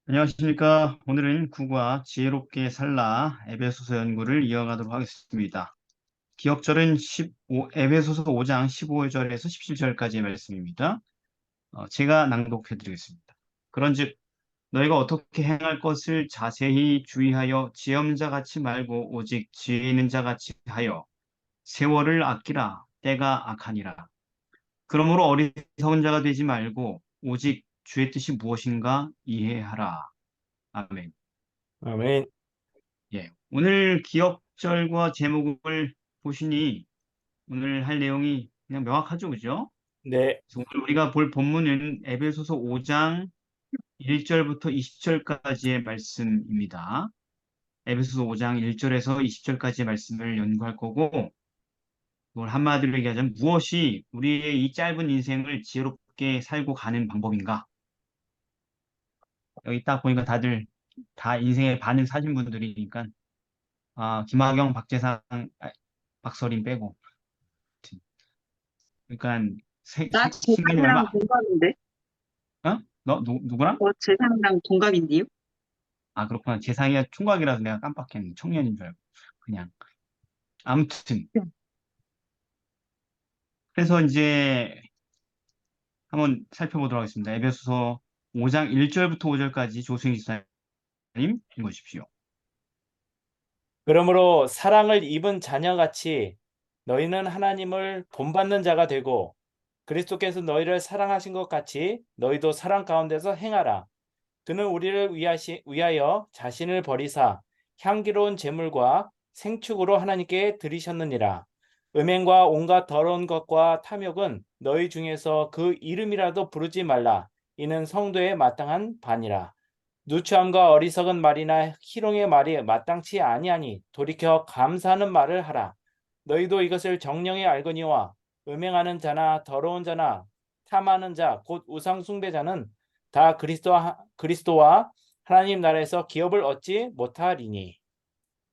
안녕하십니까. 오늘은 국어 지혜롭게 살라 에베소서 연구를 이어가도록 하겠습니다. 기억절은 에베소서 5장 15절에서 17절까지의 말씀입니다. 제가 낭독해 드리겠습니다. 그런즉 너희가 어떻게 행할 것을 자세히 주의하여 지엄자 같이 말고 오직 지혜 있는 자 같이 하여 세월을 아끼라. 때가 악하니라. 그러므로 어리석은 자가 되지 말고 오직 주의 뜻이 무엇인가 이해하라. 아멘. 아멘. 예, 오늘 기억절과 제목을 보시니 오늘 할 내용이 그냥 명확하죠, 그죠? 네. 그래서 오늘 우리가 볼 본문은 에베소서 5장 1절부터 20절까지의 말씀입니다. 에베소서 5장 1절에서 20절까지의 말씀을 연구할 거고, 이걸 한마디로 얘기하자면 무엇이 우리의 이 짧은 인생을 지혜롭게 살고 가는 방법인가? 여기 딱 보니까 다들 다 인생의 반을 사신 분들이니까, 김학영, 박재상, 박서린 빼고. 그러니까 나 신경이 얼마 재산이랑 동갑인데? 누구랑? 재산이랑 동갑인데요? 아 그렇구나. 재상이가 총각이라서 내가 깜빡했네. 청년인 줄 알고 그냥 아무튼 네. 그래서 이제 한번 살펴보도록 하겠습니다. 에베소서 5장 1절부터 5절까지 조승희 지사님 읽어주십시오. 그러므로 사랑을 입은 자녀같이 너희는 하나님을 본받는 자가 되고 그리스도께서 너희를 사랑하신 것 같이 너희도 사랑 가운데서 행하라. 그는 우리를 위하여 자신을 버리사 향기로운 제물과 생축으로 하나님께 드리셨느니라. 음행과 온갖 더러운 것과 탐욕은 너희 중에서 그 이름이라도 부르지 말라. 이는 성도의 마땅한 반이라. 누추함과 어리석은 말이나 희롱의 말이 마땅치 아니하니 돌이켜 감사하는 말을 하라. 너희도 이것을 정령에 알거니와 음행하는 자나 더러운 자나 탐하는 자 곧 우상 숭배자는 다 그리스도와 하나님 나라에서 기업을 얻지 못하리니.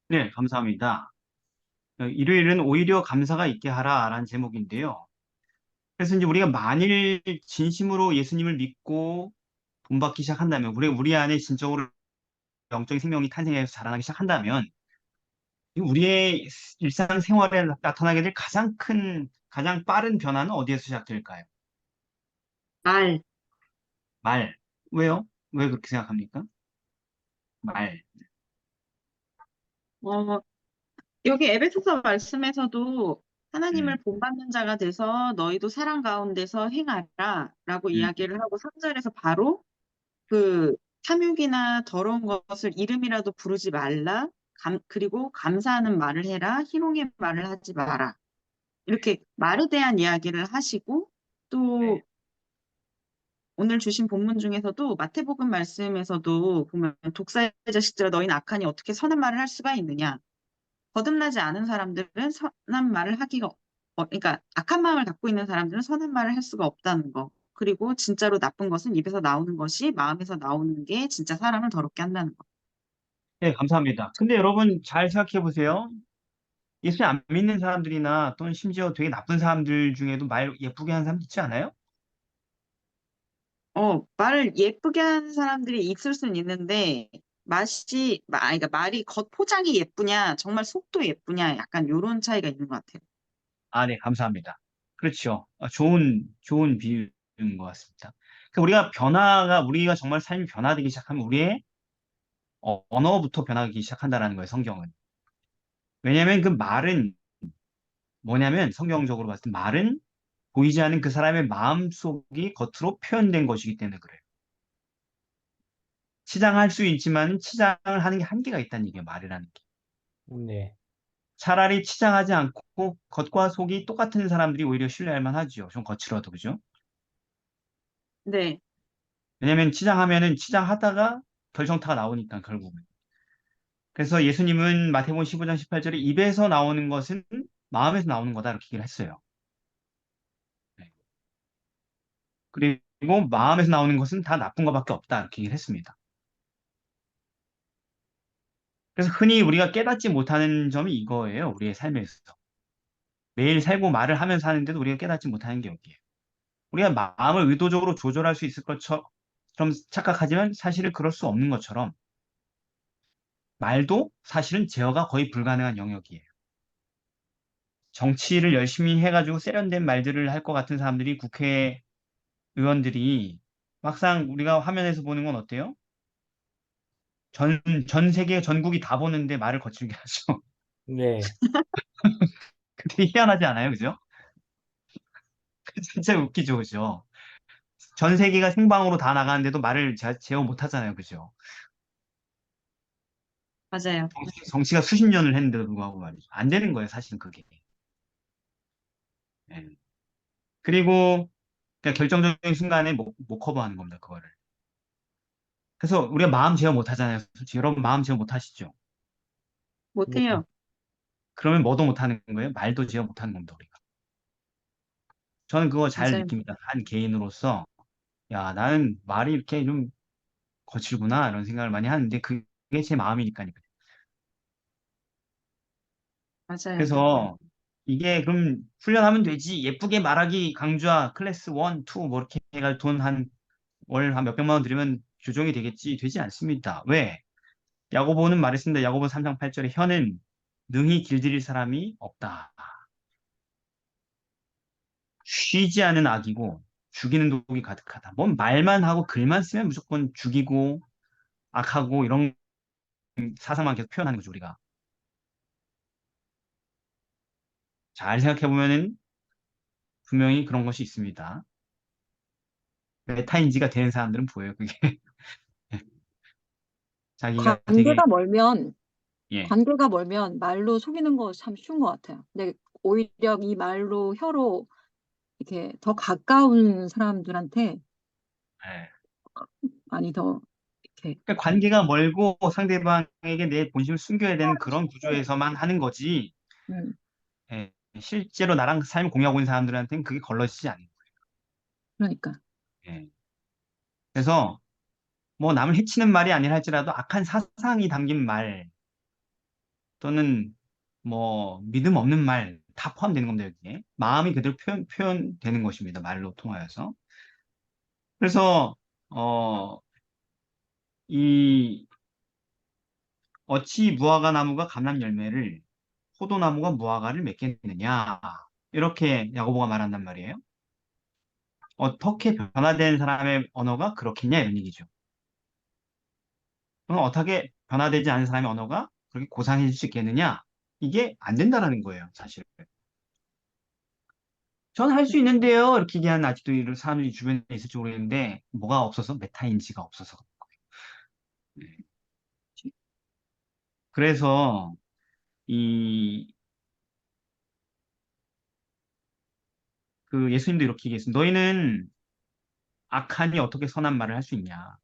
네, 감사합니다. 일요일은 오히려 감사가 있게 하라라는 제목인데요. 그래서 이제 우리가 만일 진심으로 예수님을 믿고 본받기 시작한다면 우리 안에 진정으로 영적인 생명이 탄생해서 자라나기 시작한다면 우리의 일상생활에 나타나게 될 가장 빠른 변화는 어디에서 시작될까요? 말. 말. 왜요? 왜 그렇게 생각합니까? 말. 어, 여기 에베소서 말씀에서도 음, 하나님을 본받는 자가 돼서 너희도 사랑 가운데서 행하라 라고 음, 이야기를 하고 3절에서 바로 그 탐욕이나 더러운 것을 이름이라도 부르지 말라. 그리고 감사하는 말을 해라. 희롱의 말을 하지 마라. 이렇게 말에 대한 이야기를 하시고 또 네. 오늘 주신 본문 중에서도 마태복음 말씀에서도 보면 독사의 자식들아 너희는 악하니 어떻게 선한 말을 할 수가 있느냐. 거듭나지 않은 사람들은 선한 말을 하기가 그러니까 악한 마음을 갖고 있는 사람들은 선한 말을 할 수가 없다는 거. 그리고 진짜로 나쁜 것은 입에서 나오는 것이 마음에서 나오는 게 진짜 사람을 더럽게 한다는 거. 네, 감사합니다. 근데 여러분 잘 생각해 보세요. 예수님 안 믿는 사람들이나 또는 심지어 되게 나쁜 사람들 중에도 말 예쁘게 하는 사람 있지 않아요? 말을 예쁘게 하는 사람들이 있을 수는 있는데 그러니까 말이 겉 포장이 예쁘냐, 정말 속도 예쁘냐, 약간 요런 차이가 있는 것 같아요. 아, 네, 감사합니다. 그렇죠. 좋은 비유인 것 같습니다. 그러니까 우리가 정말 삶이 변화되기 시작하면 우리의 언어부터 변하기 시작한다는 거예요, 성경은. 왜냐하면 그 말은 뭐냐면 성경적으로 봤을 때 말은 보이지 않는 그 사람의 마음속이 겉으로 표현된 것이기 때문에 그래요. 치장할 수 있지만 치장을 하는 게 한계가 있다는 얘기예요, 말이라는 게. 네. 차라리 치장하지 않고 겉과 속이 똑같은 사람들이 오히려 신뢰할 만하죠. 좀 거칠어도, 그죠? 네, 왜냐면 치장하면은 치장하다가 결정타가 나오니까 결국은. 그래서 예수님은 마태복음 15장 18절에 입에서 나오는 것은 마음에서 나오는 거다 이렇게 얘기를 했어요. 네. 그리고 마음에서 나오는 것은 다 나쁜 것밖에 없다 이렇게 얘기를 했습니다. 그래서 흔히 우리가 깨닫지 못하는 점이 이거예요. 우리의 삶에서. 매일 살고 말을 하면서 하는데도 우리가 깨닫지 못하는 게 여기예요. 우리가 마음을 의도적으로 조절할 수 있을 것처럼 착각하지만 사실은 그럴 수 없는 것처럼 말도 사실은 제어가 거의 불가능한 영역이에요. 정치를 열심히 해가지고 세련된 말들을 할 것 같은 사람들이 국회의원들이 막상 우리가 화면에서 보는 건 어때요? 전 세계 전국이 다 보는데 말을 거칠게 하죠. 네, 근데 희한하지 않아요? 그죠? 진짜 웃기죠, 그죠? 전 세계가 생방으로 다 나가는데도 말을 제어 못 하잖아요, 그죠? 맞아요. 정치가 수십 년을 했는데도 불구하고 말이죠. 안 되는 거예요, 사실은 그게. 예. 그리고 그러니까 결정적인 순간에 못 커버하는 겁니다, 그거를. 그래서 우리가 마음 제어 못 하잖아요. 솔직히 여러분 마음 제어 못 하시죠? 네, 못해요. 그러면 뭐도 못 하는 거예요? 말도 제어 못 하는 겁니다, 우리가. 저는 그거 잘 맞아요. 느낍니다. 한 개인으로서. 야, 나는 말이 이렇게 좀 거칠구나, 이런 생각을 많이 하는데, 그게 제 마음이니까요. 맞아요. 그래서 이게 그럼 훈련하면 되지. 예쁘게 말하기 강좌 클래스 1, 2, 뭐 이렇게 해가 돈 월 한 몇백만 원 들이면 교정이 되겠지. 되지 않습니다. 왜? 야고보는 말했습니다. 야고보 3장 8절에 혀는 능히 길들일 사람이 없다. 쉬지 않은 악이고 죽이는 독이 가득하다. 뭔 말만 하고 글만 쓰면 무조건 죽이고 악하고 이런 사상만 계속 표현하는 거죠, 우리가. 잘 생각해 보면은 분명히 그런 것이 있습니다. 메타인지가 되는 사람들은 보여요, 그게. 자기가 되게, 관계가 멀면, 예, 관계가 멀면 말로 속이는 거 참 쉬운 것 같아요. 근데 오히려 이 말로, 혀로 이렇게 더 가까운 사람들한테 예. 많이 더 이렇게, 그러니까 관계가 멀고 상대방에게 내 본심을 숨겨야 되는 그런 구조에서만 하는 거지, 음, 예, 실제로 나랑 삶을 공유하고 있는 사람들한테는 그게 걸러지지 않는 그러니까. 거예요. 예. 그래서 뭐 남을 해치는 말이 아니라 할지라도 악한 사상이 담긴 말 또는 뭐 믿음 없는 말 다 포함되는 겁니다, 여기에. 마음이 그대로 표현되는 것입니다, 말로 통하여서. 그래서, 이, 어찌 무화과 나무가 감람 열매를 포도나무가 무화과를 맺겠느냐. 이렇게 야고보가 말한단 말이에요. 어떻게 변화된 사람의 언어가 그렇겠냐, 이런 얘기죠. 그럼 어떻게 변화되지 않은 사람의 언어가 그렇게 고상해질 수 있겠느냐? 이게 안 된다라는 거예요, 사실. 저는 할 수 있는데요. 이렇게 얘기하는 아직도 이런 사람들이 주변에 있을지 모르겠는데, 뭐가 없어서? 메타인지가 없어서. 네. 그래서, 이, 예수님도 이렇게 얘기했습니다. 너희는 악하니 어떻게 선한 말을 할 수 있냐?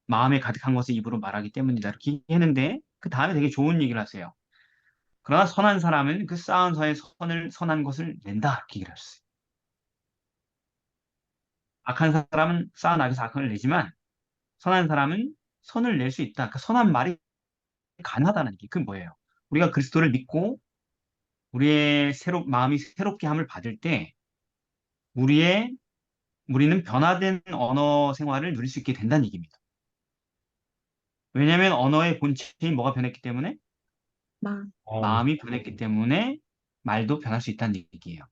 마음에 가득한 것을 입으로 말하기 때문이다. 이렇게 했는데, 그 다음에 되게 좋은 얘기를 하세요. 그러나 선한 사람은 그 쌓은 서에 선한 것을 낸다. 이렇게 얘기를 하셨어요. 악한 사람은 쌓은 악에서 악을 내지만, 선한 사람은 선을 낼 수 있다. 그 선한 말이 가능하다는 게, 그 뭐예요? 우리가 그리스도를 믿고, 우리의 마음이 새롭게 함을 받을 때, 우리의, 우리는 변화된 언어 생활을 누릴 수 있게 된다는 얘기입니다. 왜냐하면 언어의 본체인 뭐가 변했기 때문에 막, 마음이 변했기 때문에 말도 변할 수 있다는 얘기예요.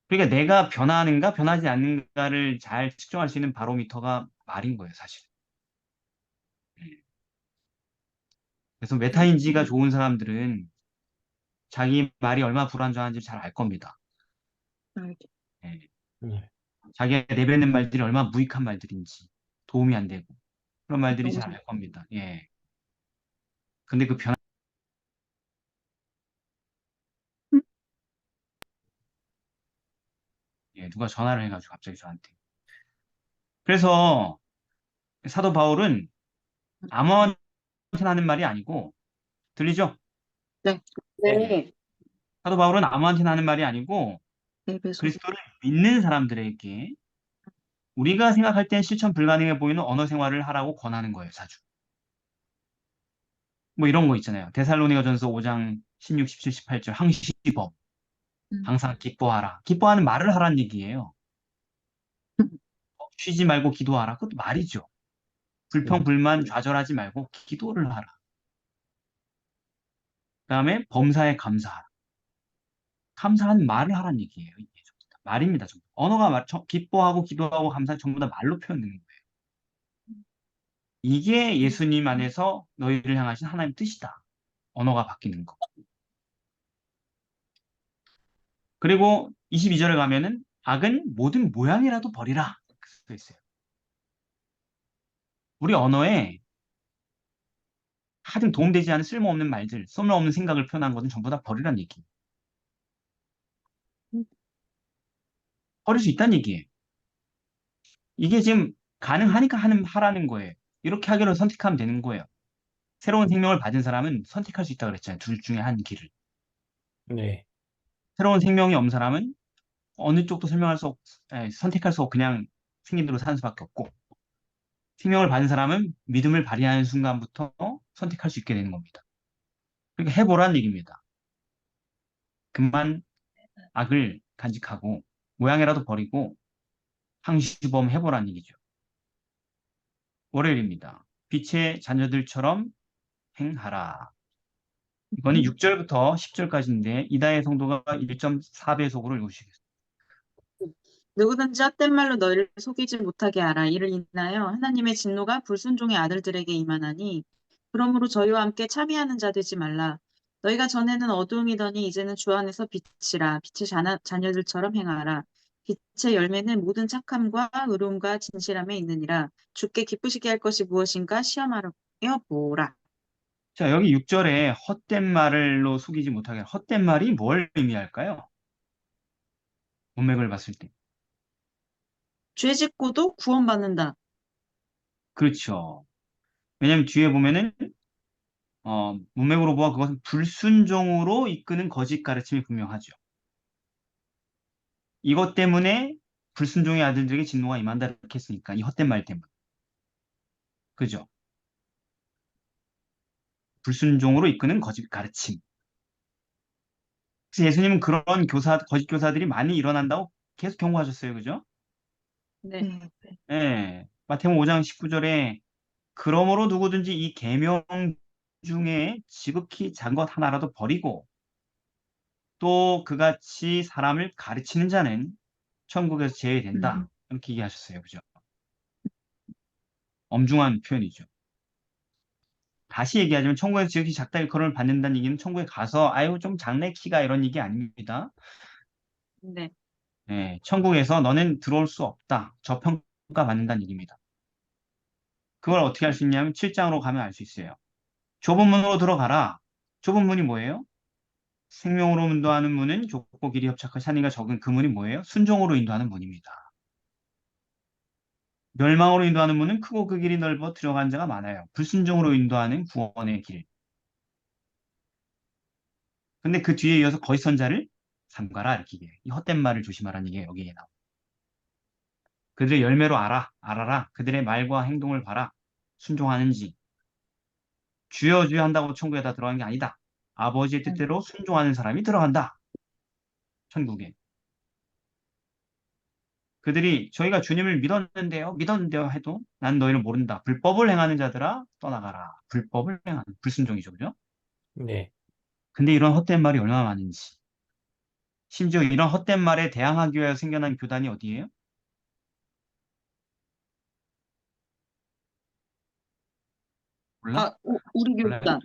그러니까 내가 변하는가 변하지 않는가를 잘 측정할 수 있는 바로미터가 말인 거예요, 사실. 그래서 메타인지가 좋은 사람들은 자기 말이 얼마나 불완전한지 잘 알 겁니다. 알죠. 예. 네. 자기가 내뱉는 말들이 얼마나 무익한 말들인지 도움이 안 되고 그런 말들이 너무 잘 알 겁니다. 예. 근데 그 음, 누가 전화를 해가지고 갑자기 저한테. 그래서 사도 바울은 아무한테나 하는 말이 아니고 들리죠? 네, 네. 사도 바울은 아무한테나 하는 말이 아니고 에베소서. 그리스도를 믿는 사람들에게 우리가 생각할 땐 실천 불가능해 보이는 언어 생활을 하라고 권하는 거예요, 자주. 뭐 이런 거 있잖아요. 데살로니가전서 5장 16, 17, 18절 항시법 음, 항상 기뻐하라. 기뻐하는 말을 하라는 얘기예요. 쉬지 말고 기도하라. 그것도 말이죠. 불평, 불만, 좌절하지 말고 기도를 하라. 그다음에 범사에 감사하라. 감사한 말을 하라는 얘기예요. 이게 전부 다 말입니다. 전부. 언어가 기뻐하고 기도하고 감사 전부 다 말로 표현되는 거예요. 이게 예수님 안에서 너희를 향하신 하나님 뜻이다. 언어가 바뀌는 거. 그리고 22절에 가면은 악은 모든 모양이라도 버리라. 써 있어요. 우리 언어에 하등 도움되지 않은 쓸모없는 말들, 쓸모없는 생각을 표현한 것은 전부 다 버리란 얘기. 버릴 수 있다는 얘기예요. 이게 지금 가능하니까 하라는 거예요. 이렇게 하기로 선택하면 되는 거예요. 새로운 생명을 받은 사람은 선택할 수 있다고 그랬잖아요. 둘 중에 한 길을. 네. 새로운 생명이 없는 사람은 어느 쪽도 선택할 수 없고 그냥 생긴 대로 사는 수밖에 없고, 생명을 받은 사람은 믿음을 발휘하는 순간부터 선택할 수 있게 되는 겁니다. 그러니까 해보라는 얘기입니다. 그만 악을 간직하고 모양이라도 버리고 항시범 해보라는 얘기죠. 월요일입니다. 빛의 자녀들처럼 행하라. 이거는 6절부터 10절까지인데 이다의 성도가 1.4배속으로 읽으시겠습니다. 누구든지 헛된 말로 너희를 속이지 못하게 하라. 이를 인하여 하나님의 진노가 불순종의 아들들에게 임하나니 그러므로 저희와 함께 참여하는 자 되지 말라. 너희가 전에는 어두움이더니 이제는 주 안에서 빛이라. 빛의 자녀들처럼 행하라. 빛의 열매는 모든 착함과 의로움과 진실함에 있느니라. 주께 기쁘시게 할 것이 무엇인가 시험하여 보라. 자, 여기 6절에 헛된 말로 속이지 못하게 하라. 헛된 말이 뭘 의미할까요? 문맥을 봤을 때. 죄 짓고도 구원받는다. 그렇죠. 왜냐하면 뒤에 보면은 문맥으로 보아 그것은 불순종으로 이끄는 거짓 가르침이 분명하죠. 이것 때문에 불순종의 아들들에게 진노가 임한다 이렇게 했으니까 이 헛된 말 때문에. 그죠? 불순종으로 이끄는 거짓 가르침. 그래서 예수님은 그런 거짓 교사들이 많이 일어난다고 계속 경고하셨어요. 그죠? 네. 네. 예. 마태복음 5장 19절에 그러므로 누구든지 이 계명 중에 지극히 작은 것 하나라도 버리고 또 그같이 사람을 가르치는 자는 천국에서 제외된다. 이렇게 얘기하셨어요. 그죠? 엄중한 표현이죠. 다시 얘기하자면 천국에서 지극히 작다 일컬음을 받는다는 얘기는 천국에 가서 아유 좀 작네 키가 이런 얘기 아닙니다. 네. 예, 천국에서 너는 들어올 수 없다. 저평가 받는다는 얘기입니다. 그걸 어떻게 할 수 있냐면 7장으로 가면 알 수 있어요. 좁은 문으로 들어가라. 좁은 문이 뭐예요? 생명으로 인도하는 문은 좁고 길이 협착한 산이가 적은 그 문이 뭐예요? 순종으로 인도하는 문입니다. 멸망으로 인도하는 문은 크고 그 길이 넓어 들어간 자가 많아요. 불순종으로 인도하는 구원의 길. 근데 그 뒤에 이어서 거짓 자를 삼가라 이렇게 얘기해요. 이 헛된 말을 조심하라는 얘기가 여기에 나와요. 그들의 열매로 알아라. 그들의 말과 행동을 봐라. 순종하는지. 주여 주여 한다고 천국에 다 들어가는 게 아니다. 아버지의 뜻대로 순종하는 사람이 들어간다. 천국에. 그들이 저희가 주님을 믿었는데요 해도 난 너희를 모른다. 불법을 행하는 자들아 떠나가라. 불법을 행하는 불순종이죠. 그죠? 네. 근데 이런 헛된 말이 얼마나 많은지. 심지어 이런 헛된 말에 대항하기 위해 생겨난 교단이 어디예요? 몰라? 우리 몰라요? 교단.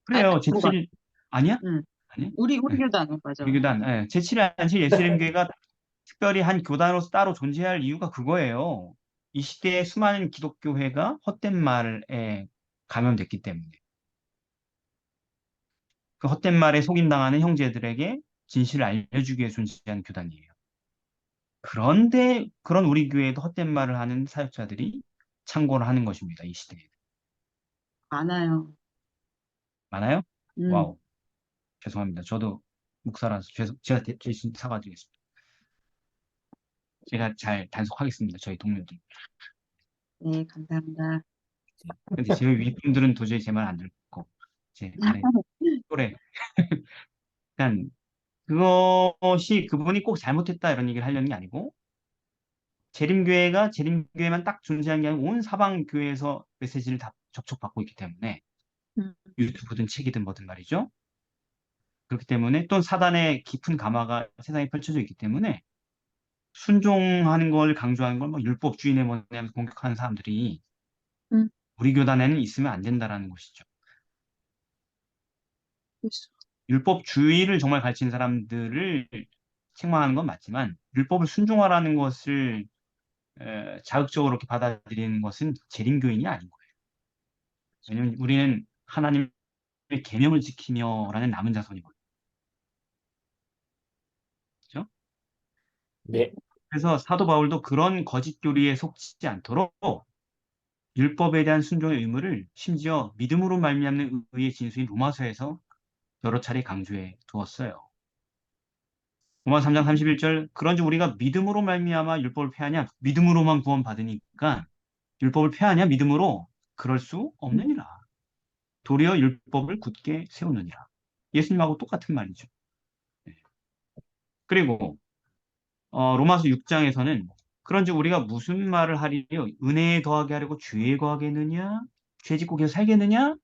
그래요. 뭐가? 제7 아니야? 응. 아니야? 우리 네. 교단, 맞아. 우리 교단. 제7일 안식 예수님 교회가 특별히 한 교단으로서 따로 존재해야 할 이유가 그거예요. 이 시대에 수많은 기독교회가 헛된 말에 감염됐기 때문에. 그 헛된 말에 속임당하는 형제들에게 진실을 알려주기 위해 존재한 교단이에요. 그런데 그런 우리 교회에도 헛된 말을 하는 사역자들이 창궐을 하는 것입니다. 이 시대에. 많아요. 많아요? 음. 와우. 죄송합니다. 저도 목사라서 제가 대신 사과드리겠습니다. 제가 잘 단속하겠습니다. 저희 동료들. 네, 감사합니다. 근데 제 윗분들은 도저히 제 말 안 듣고 제 아래 또래. 그러니까 그것이 그분이 꼭 잘못했다 이런 얘기를 하려는 게 아니고 재림교회가 재림교회만 딱 존재한 게 아니고 온 사방 교회에서 메시지를 다 접촉받고 있기 때문에 음, 유튜브든 책이든 뭐든 말이죠. 그렇기 때문에 또 사단의 깊은 감화가 세상에 펼쳐져 있기 때문에 순종하는 걸 강조하는 걸 뭐 율법주의네 뭐냐 하면서 공격하는 사람들이 음, 우리 교단에는 있으면 안 된다라는 것이죠. 그렇죠. 율법주의를 정말 가르치는 사람들을 책망하는 건 맞지만 율법을 순종하라는 것을 자극적으로 이렇게 받아들이는 것은 재림교인이 아닌 거예요. 왜냐하면 우리는 하나님의 계명을 지키며라는 남은 자손이거든요. 그렇죠? 네. 그래서 사도 바울도 그런 거짓 교리에 속지 않도록 율법에 대한 순종의 의무를 심지어 믿음으로 말미암는 의의 진수인 로마서에서 여러 차례 강조해 두었어요. 로마 3장 31절 그런즉 우리가 믿음으로 말미암아 율법을 폐하냐 믿음으로만 구원받으니까 율법을 폐하냐 믿음으로 그럴 수 없느니라. 도리어 율법을 굳게 세우느니라. 예수님하고 똑같은 말이죠. 네. 그리고 로마서 6장에서는 그런즉 우리가 무슨 말을 하리요? 은혜에 더하게 하려고 죄에 거하겠느냐? 죄 짓고 계속 살겠느냐?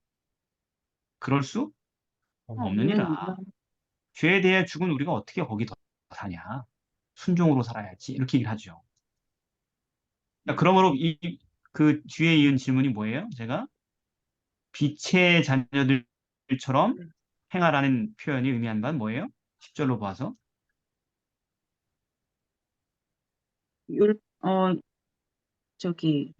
그럴 수 없는 없느니라. 죄에 대해 죽은 우리가 어떻게 거기 더 사냐? 순종으로 살아야지. 이렇게 얘기를 하죠. 자, 그러므로 그 뒤에 이은 질문이 뭐예요? 제가 빛의 자녀들처럼 행하라는 표현이 의미하는 바는 뭐예요? 10절로 봐서. 율, 어, 저기,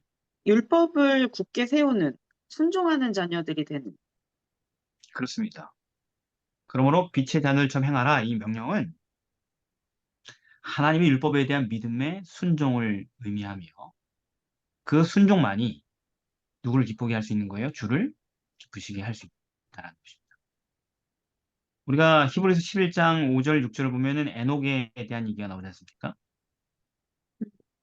율법을 굳게 세우는, 순종하는 자녀들이 되는. 그렇습니다. 그러므로 빛의 자녀들처럼 행하라. 이 명령은 하나님의 율법에 대한 믿음의 순종을 의미하며 그 순종만이 누구를 기쁘게 할 수 있는 거예요? 주를 기쁘시게 할 수 있다는 것입니다. 우리가 히브리서 11장 5절, 6절을 보면은 에녹에 대한 얘기가 나오지 않습니까?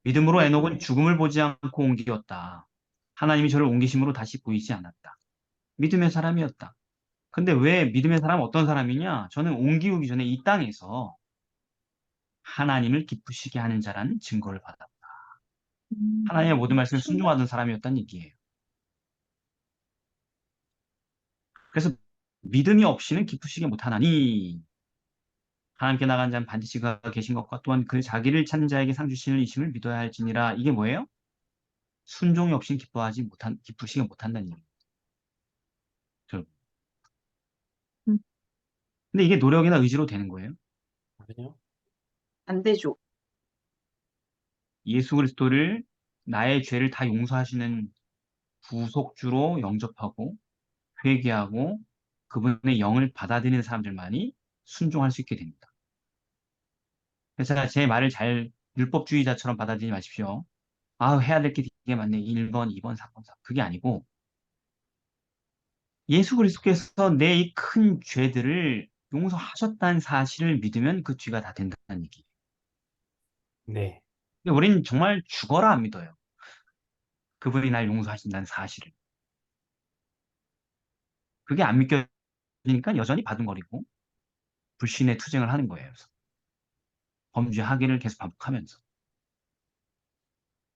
믿음으로 네. 에녹은 죽음을 보지 않고 옮기었다. 하나님이 저를 옮기심으로 다시 보이지 않았다. 믿음의 사람이었다. 근데 왜 믿음의 사람 어떤 사람이냐? 저는 옮기우기 전에 이 땅에서 하나님을 기쁘시게 하는 자라는 증거를 받았다. 하나님의 모든 말씀에 순종하던 사람이었다는 얘기예요. 그래서 믿음이 없이는 기쁘시게 못하나니 하나님께 나간 자는 반드시 그가 계신 것과 또한 그 자기를 찾는 자에게 상 주시는 이심을 믿어야 할지니라. 이게 뭐예요? 순종이 없이는 기쁘시게 못한다는 얘기예요. 음, 근데 이게 노력이나 의지로 되는 거예요. 그렇군요. 안 되죠. 예수 그리스도를 나의 죄를 다 용서하시는 구속주로 영접하고 회개하고 그분의 영을 받아들이는 사람들만이 순종할 수 있게 됩니다. 그래서 제 말을 잘 율법주의자처럼 받아들이지 마십시오. 아, 해야 될 게 되게 많네. 1번, 2번, 4번, 4번. 그게 아니고 예수 그리스도께서 내 이 큰 죄들을 용서하셨다는 사실을 믿으면 그 죄가 다 된다는 얘기예요. 네. 근데 우리는 정말 죽어라 안 믿어요. 그분이 날 용서하신다는 사실을. 그게 안 믿겨지니까 여전히 바둥거리고 불신의 투쟁을 하는 거예요. 그래서 범죄하기를 계속 반복하면서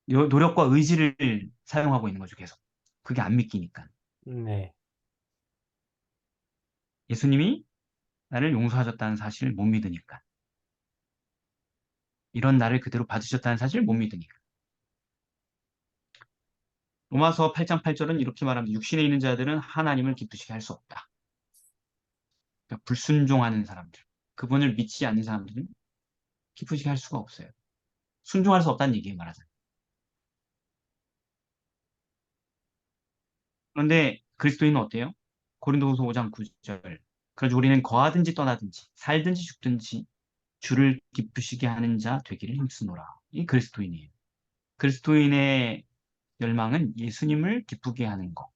노력과 의지를 사용하고 있는 거죠, 계속. 그게 안 믿기니까. 네. 예수님이 나를 용서하셨다는 사실을 못 믿으니까. 이런 나를 그대로 받으셨다는 사실을 못 믿으니까. 로마서 8장 8절은 이렇게 말합니다. 육신에 있는 자들은 하나님을 기쁘시게 할 수 없다. 그러니까 불순종하는 사람들, 그분을 믿지 않는 사람들은 기쁘시게 할 수가 없어요. 순종할 수 없다는 얘기예요, 말하자면. 그런데 그리스도인은 어때요? 고린도후서 5장 9절. 그래서 우리는 거하든지 떠나든지 살든지 죽든지 주를 기쁘시게 하는 자 되기를 힘쓰노라. 이 그리스도인이에요. 그리스도인의 열망은 예수님을 기쁘게 하는 것.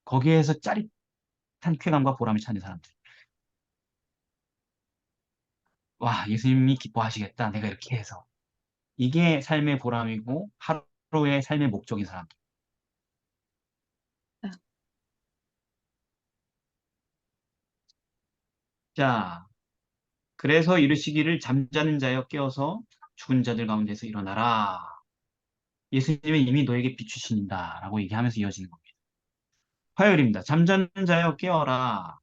거기에서 짜릿한 쾌감과 보람을 찾는 사람들. 와, 예수님이 기뻐하시겠다. 내가 이렇게 해서. 이게 삶의 보람이고 하루의 삶의 목적인 사람들. 네. 자, 그래서 이르시기를 잠자는 자여 깨어서 죽은 자들 가운데서 일어나라. 예수님은 이미 너에게 비추신다. 라고 얘기하면서 이어지는 겁니다. 화요일입니다. 잠자는 자여 깨어라.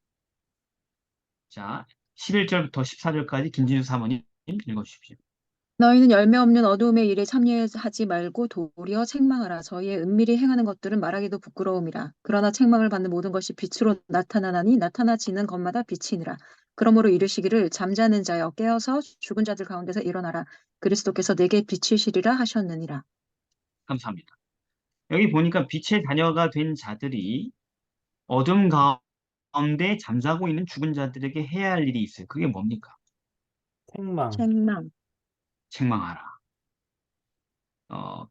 자, 11절부터 14절까지 김진수 사모님 읽어주십시오. 너희는 열매 없는 어두움의 일에 참여하지 말고 도리어 책망하라. 저희의 은밀히 행하는 것들은 말하기도 부끄러움이라. 그러나 책망을 받는 모든 것이 빛으로 나타나나니 나타나지는 것마다 빛이니라. 그러므로 이르시기를 잠자는 자여 깨어서 죽은 자들 가운데서 일어나라. 그리스도께서 내게 비치시리라 하셨느니라. 감사합니다. 여기 보니까 빛의 자녀가 된 자들이 어둠 가운데 잠자고 있는 죽은 자들에게 해야 할 일이 있어요. 그게 뭡니까? 책망. 책망. 책망하라.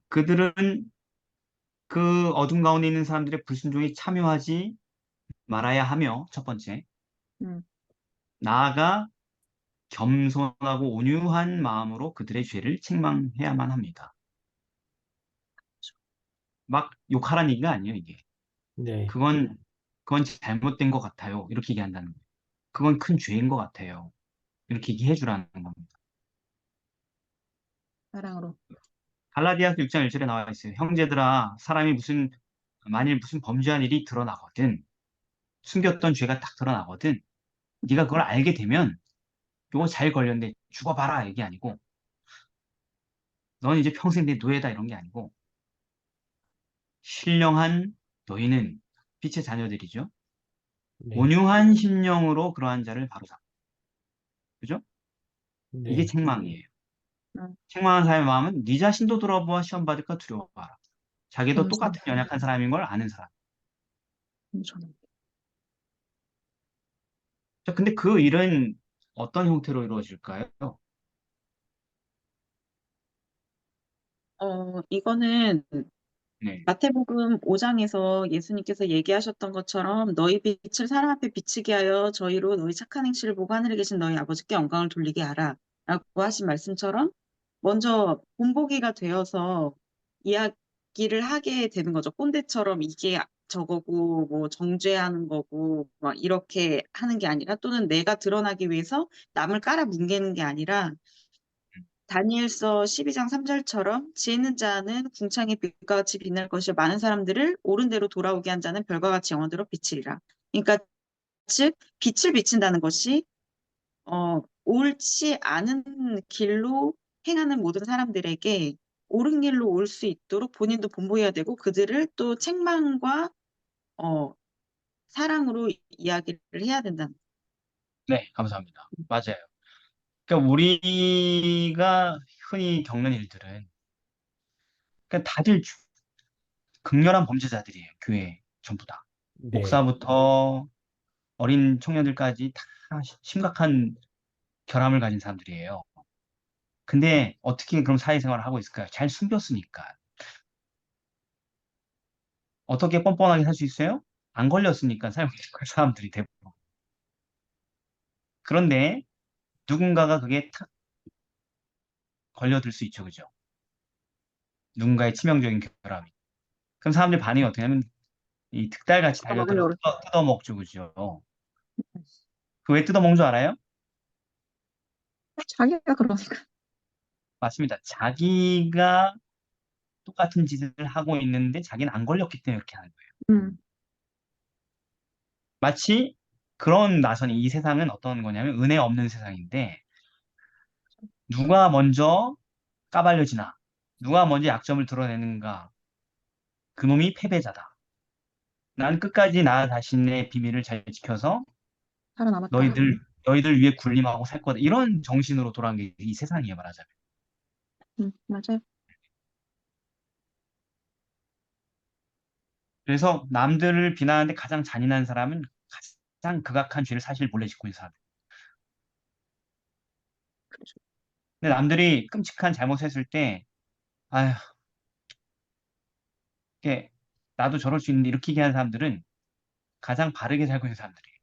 그들은 그 어둠 가운데 있는 사람들의 불순종에 참여하지 말아야 하며, 첫 번째, 음, 나아가 겸손하고 온유한 마음으로 그들의 죄를 책망해야만 합니다. 막 욕하라는 얘기가 아니에요, 이게. 네. 그건, 그건 잘못된 것 같아요. 이렇게 얘기한다는 거예요. 그건 큰 죄인 것 같아요. 이렇게 얘기해 주라는 겁니다. 사랑으로. 갈라디아서 6장 1절에 나와 있어요. 형제들아, 사람이 만일 무슨 범죄한 일이 드러나거든, 숨겼던 죄가 딱 드러나거든, 네가 그걸 알게 되면, 이거 잘 걸렸는데 죽어봐라, 이게 아니고, 넌 이제 평생 내 노예다, 이런 게 아니고, 신령한 너희는 빛의 자녀들이죠. 네. 온유한 심령으로 그러한 자를 바로잡고, 그죠? 이게 네. 책망이에요. 음, 책망한 사람의 마음은 네 자신도 돌아보아 시험 받을까 두려워하라. 자기도 겸손. 똑같은 연약한 사람인 걸 아는 사람. 겸손. 자, 근데 그 일은 어떤 형태로 이루어질까요? 이거는 네. 마태복음 5장에서 예수님께서 얘기하셨던 것처럼 너희 빛을 사람 앞에 비치게 하여 저희로 너희 착한 행실을 보고 하늘에 계신 너희 아버지께 영광을 돌리게 하라 라고 하신 말씀처럼 먼저 본보기가 되어서 이야기를 하게 되는 거죠. 꼰대처럼 이게 저거고 뭐 정죄하는 거고 막 이렇게 하는 게 아니라 또는 내가 드러나기 위해서 남을 깔아뭉개는 게 아니라 다니엘서 12장 3절처럼 지혜 있는 자는 궁창의 빛과 같이 빛날 것이요 많은 사람들을 옳은 대로 돌아오게 한 자는 별과 같이 영원대로 비치리라. 그러니까 즉 빛을 비친다는 것이 옳지 않은 길로 행하는 모든 사람들에게 옳은 길로 올 수 있도록 본인도 본보여야 되고 그들을 또 책망과 어, 사랑으로 이야기를 해야 된다는 네, 감사합니다. 맞아요. 그러니까 우리가 흔히 겪는 일들은 그러니까 다들 극렬한 범죄자들이에요. 교회 전부 다. 네. 목사부터 어린 청년들까지 다 심각한 결함을 가진 사람들이에요. 근데 어떻게 그럼 사회생활을 하고 있을까요? 잘 숨겼으니까. 어떻게 뻔뻔하게 살 수 있어요? 안 걸렸으니까 사람들이 대부분. 그런데 누군가가 그게 탁 걸려들 수 있죠. 그죠? 누군가의 치명적인 결함이. 그럼 사람들 반응이 어떻게 하면 이 득달같이 거 달려들어 먹으려고. 뜯어먹죠. 그죠? 그 왜 뜯어먹는 줄 알아요? 자기가 그러니까. 맞습니다. 자기가 똑같은 짓을 하고 있는데 자기는 안 걸렸기 때문에 이렇게 하는 거예요. 음, 마치 그런 나선이 이 세상은 어떤 거냐면 은혜 없는 세상인데 누가 먼저 까발려지나 누가 먼저 약점을 드러내는가 그놈이 패배자다. 난 끝까지 나 자신의 비밀을 잘 지켜서 살아남았다. 너희들 위해 군림하고 살 거다. 이런 정신으로 돌아간 게 이 세상이에요, 말하자면. 맞아요. 그래서 남들을 비난하는데 가장 잔인한 사람은 가장 극악한 죄를 사실 몰래 짓고 있는 사람. 근데 남들이 끔찍한 잘못을 했을 때, 아휴, 이게 나도 저럴 수 있는데 이렇게 얘기하는 사람들은 가장 바르게 살고 있는 사람들이에요.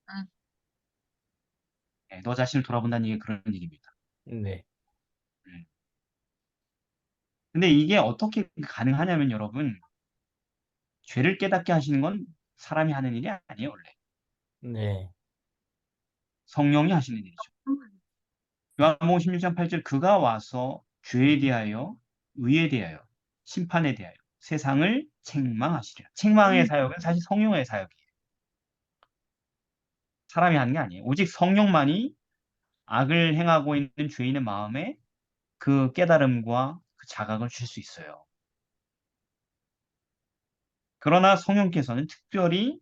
음, 네, 너 자신을 돌아본다는 얘기 그런 얘기입니다. 네. 음. 근데 이게 어떻게 가능하냐면 여러분, 죄를 깨닫게 하시는 건 사람이 하는 일이 아니에요, 원래. 네. 성령이 하시는 일이죠. 요한복음 16장 8절 그가 와서 죄에 대하여 의에 대하여 심판에 대하여 세상을 책망하시리라. 책망의 사역은 사실 성령의 사역이에요. 사람이 하는 게 아니에요. 오직 성령만이 악을 행하고 있는 죄인의 마음에 그 깨달음과 그 자각을 줄 수 있어요. 그러나 성령께서는 특별히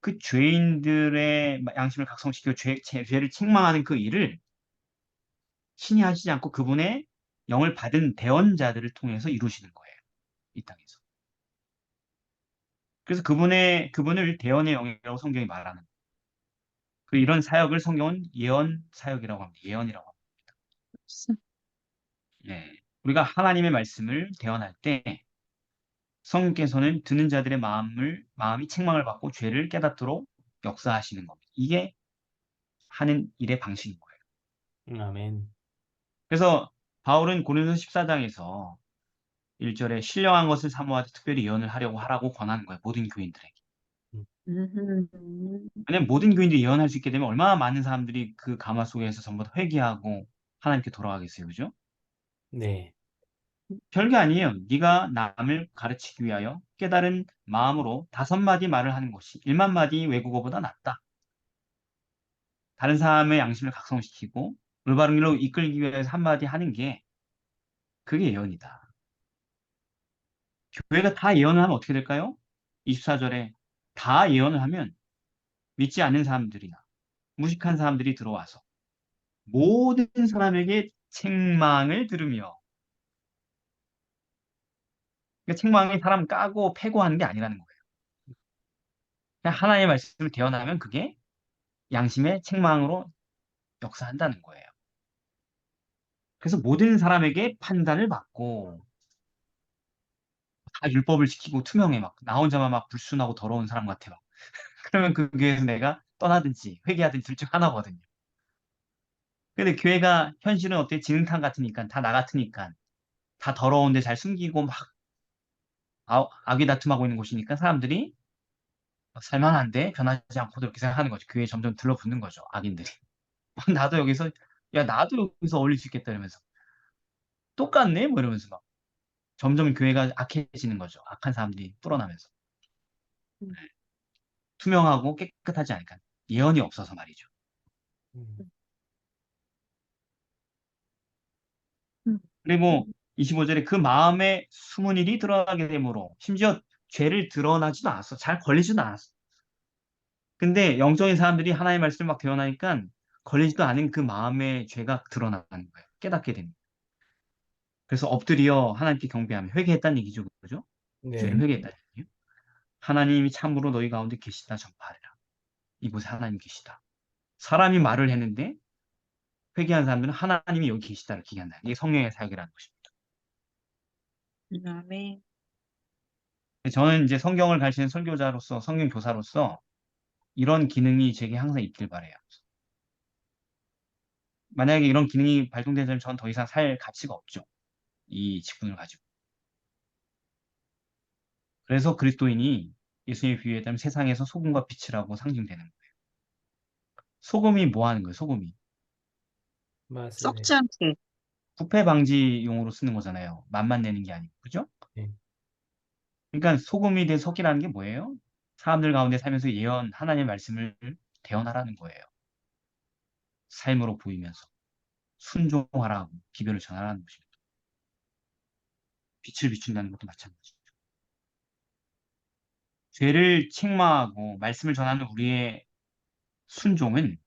그 죄인들의 양심을 각성시키고 죄를 책망하는 그 일을 신이 하시지 않고 그분의 영을 받은 대언자들을 통해서 이루시는 거예요. 이 땅에서. 그래서 그분을 대언의 영이라고 성경이 말하는 거예요. 그 이런 사역을 성경은 예언 사역이라고 합니다. 예언이라고 합니다. 네. 우리가 하나님의 말씀을 대언할 때 성령께서는 듣는 자들의 마음이 책망을 받고 죄를 깨닫도록 역사하시는 겁니다. 이게 하는 일의 방식인 거예요. 아멘. 그래서 바울은 고린도서 14장에서 1절에 신령한 것을 사모하되 특별히 예언을 하려고 하라고 권하는 거예요. 모든 교인들에게. 왜냐면 모든 교인들이 예언할 수 있게 되면 얼마나 많은 사람들이 그 가마 속에서 전부 다 회개하고 하나님께 돌아가겠어요. 그죠? 네. 별게 아니에요. 네가 남을 가르치기 위하여 깨달은 마음으로 5마디 말을 하는 것이 1만 마디 외국어보다 낫다. 다른 사람의 양심을 각성시키고 올바른 길로 이끌기 위해서 한마디 하는 게 그게 예언이다. 교회가 다 예언을 하면 어떻게 될까요? 24절에 다 예언을 하면 믿지 않는 사람들이나 무식한 사람들이 들어와서 모든 사람에게 책망을 들으며 그러니까 책망이 사람 까고 패고 하는 게 아니라는 거예요. 그냥 하나님의 말씀을 대언하면 그게 양심의 책망으로 역사한다는 거예요. 그래서 모든 사람에게 판단을 받고 다 율법을 지키고 투명해 막 나 혼자만 막 불순하고 더러운 사람 같아 막 그러면 그 교회에서 내가 떠나든지 회개하든지 둘 중 하나거든요. 근데 교회가 현실은 어때 진흙탕 같으니까 다 나 같으니까 다 더러운데 잘 숨기고 막 악의 다툼하고 있는 곳이니까 사람들이 살만한데 변하지 않고도 이렇게 생각하는 거죠. 교회에 점점 들러붙는 거죠. 악인들이. 나도 여기서 야 나도 여기서 어울릴 수 있겠다 이러면서 똑같네 뭐 이러면서 막 점점 교회가 악해지는 거죠. 악한 사람들이 불어나면서 투명하고 깨끗하지 않으니까 예언이 없어서 말이죠. 음. 그리고 25절에 그 마음에 숨은 일이 드러나게 되므로 심지어 죄를 드러나지도 않았어. 잘 걸리지도 않았어. 근데 영적인 사람들이 하나님의 말씀을 막 대언하니까 걸리지도 않은 그 마음의 죄가 드러나는 거예요. 깨닫게 됩니다. 그래서 엎드려 하나님께 경배하며 회개했다는 얘기죠. 그죠? 죄를 네. 회개했다는 얘기요. 하나님이 참으로 너희 가운데 계시다 전파하리라. 이곳에 하나님 계시다. 사람이 말을 했는데 회개한 사람들은 하나님이 여기 계시다를 기억한다. 이게 성령의 사역이라는 것입니다. 아멘. 저는 이제 성경을 가르치는 설교자로서 성경 교사로서 이런 기능이 제게 항상 있길 바래요. 만약에 이런 기능이 발동되면 저는 더 이상 살 가치가 없죠. 이 직분을 가지고. 그래서 그리스도인이 예수님의 비유에 따르면 세상에서 소금과 빛이라고 상징되는 거예요. 소금이 뭐 하는 거예요? 소금이. 맞습니다. 썩지 않게. 부패 방지용으로 쓰는 거잖아요. 맛만 내는 게 아니고. 그죠? 네. 그러니까 소금이 된 석이라는 게 뭐예요? 사람들 가운데 살면서 하나님의 말씀을 대언하라는 거예요. 삶으로 보이면서. 순종하라고 기별을 전하라는 것입니다. 빛을 비춘다는 것도 마찬가지죠. 죄를 책망하고 말씀을 전하는 우리의 순종은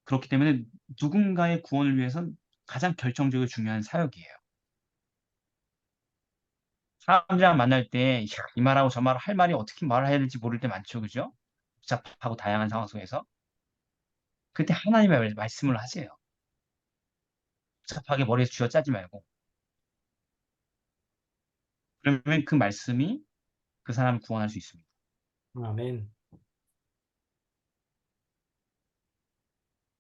그렇기 때문에 누군가의 구원을 위해선 가장 결정적으로 중요한 사역이에요. 사람들이랑 만날 때 이 말하고 저 말을 할 말이 어떻게 말을 해야 될지 모를 때 많죠. 그죠? 복잡하고 다양한 상황 속에서. 그때 하나님의 말씀을 하세요. 복잡하게 머리에서 쥐어짜지 말고. 그러면 그 말씀이 그 사람을 구원할 수 있습니다. 아멘.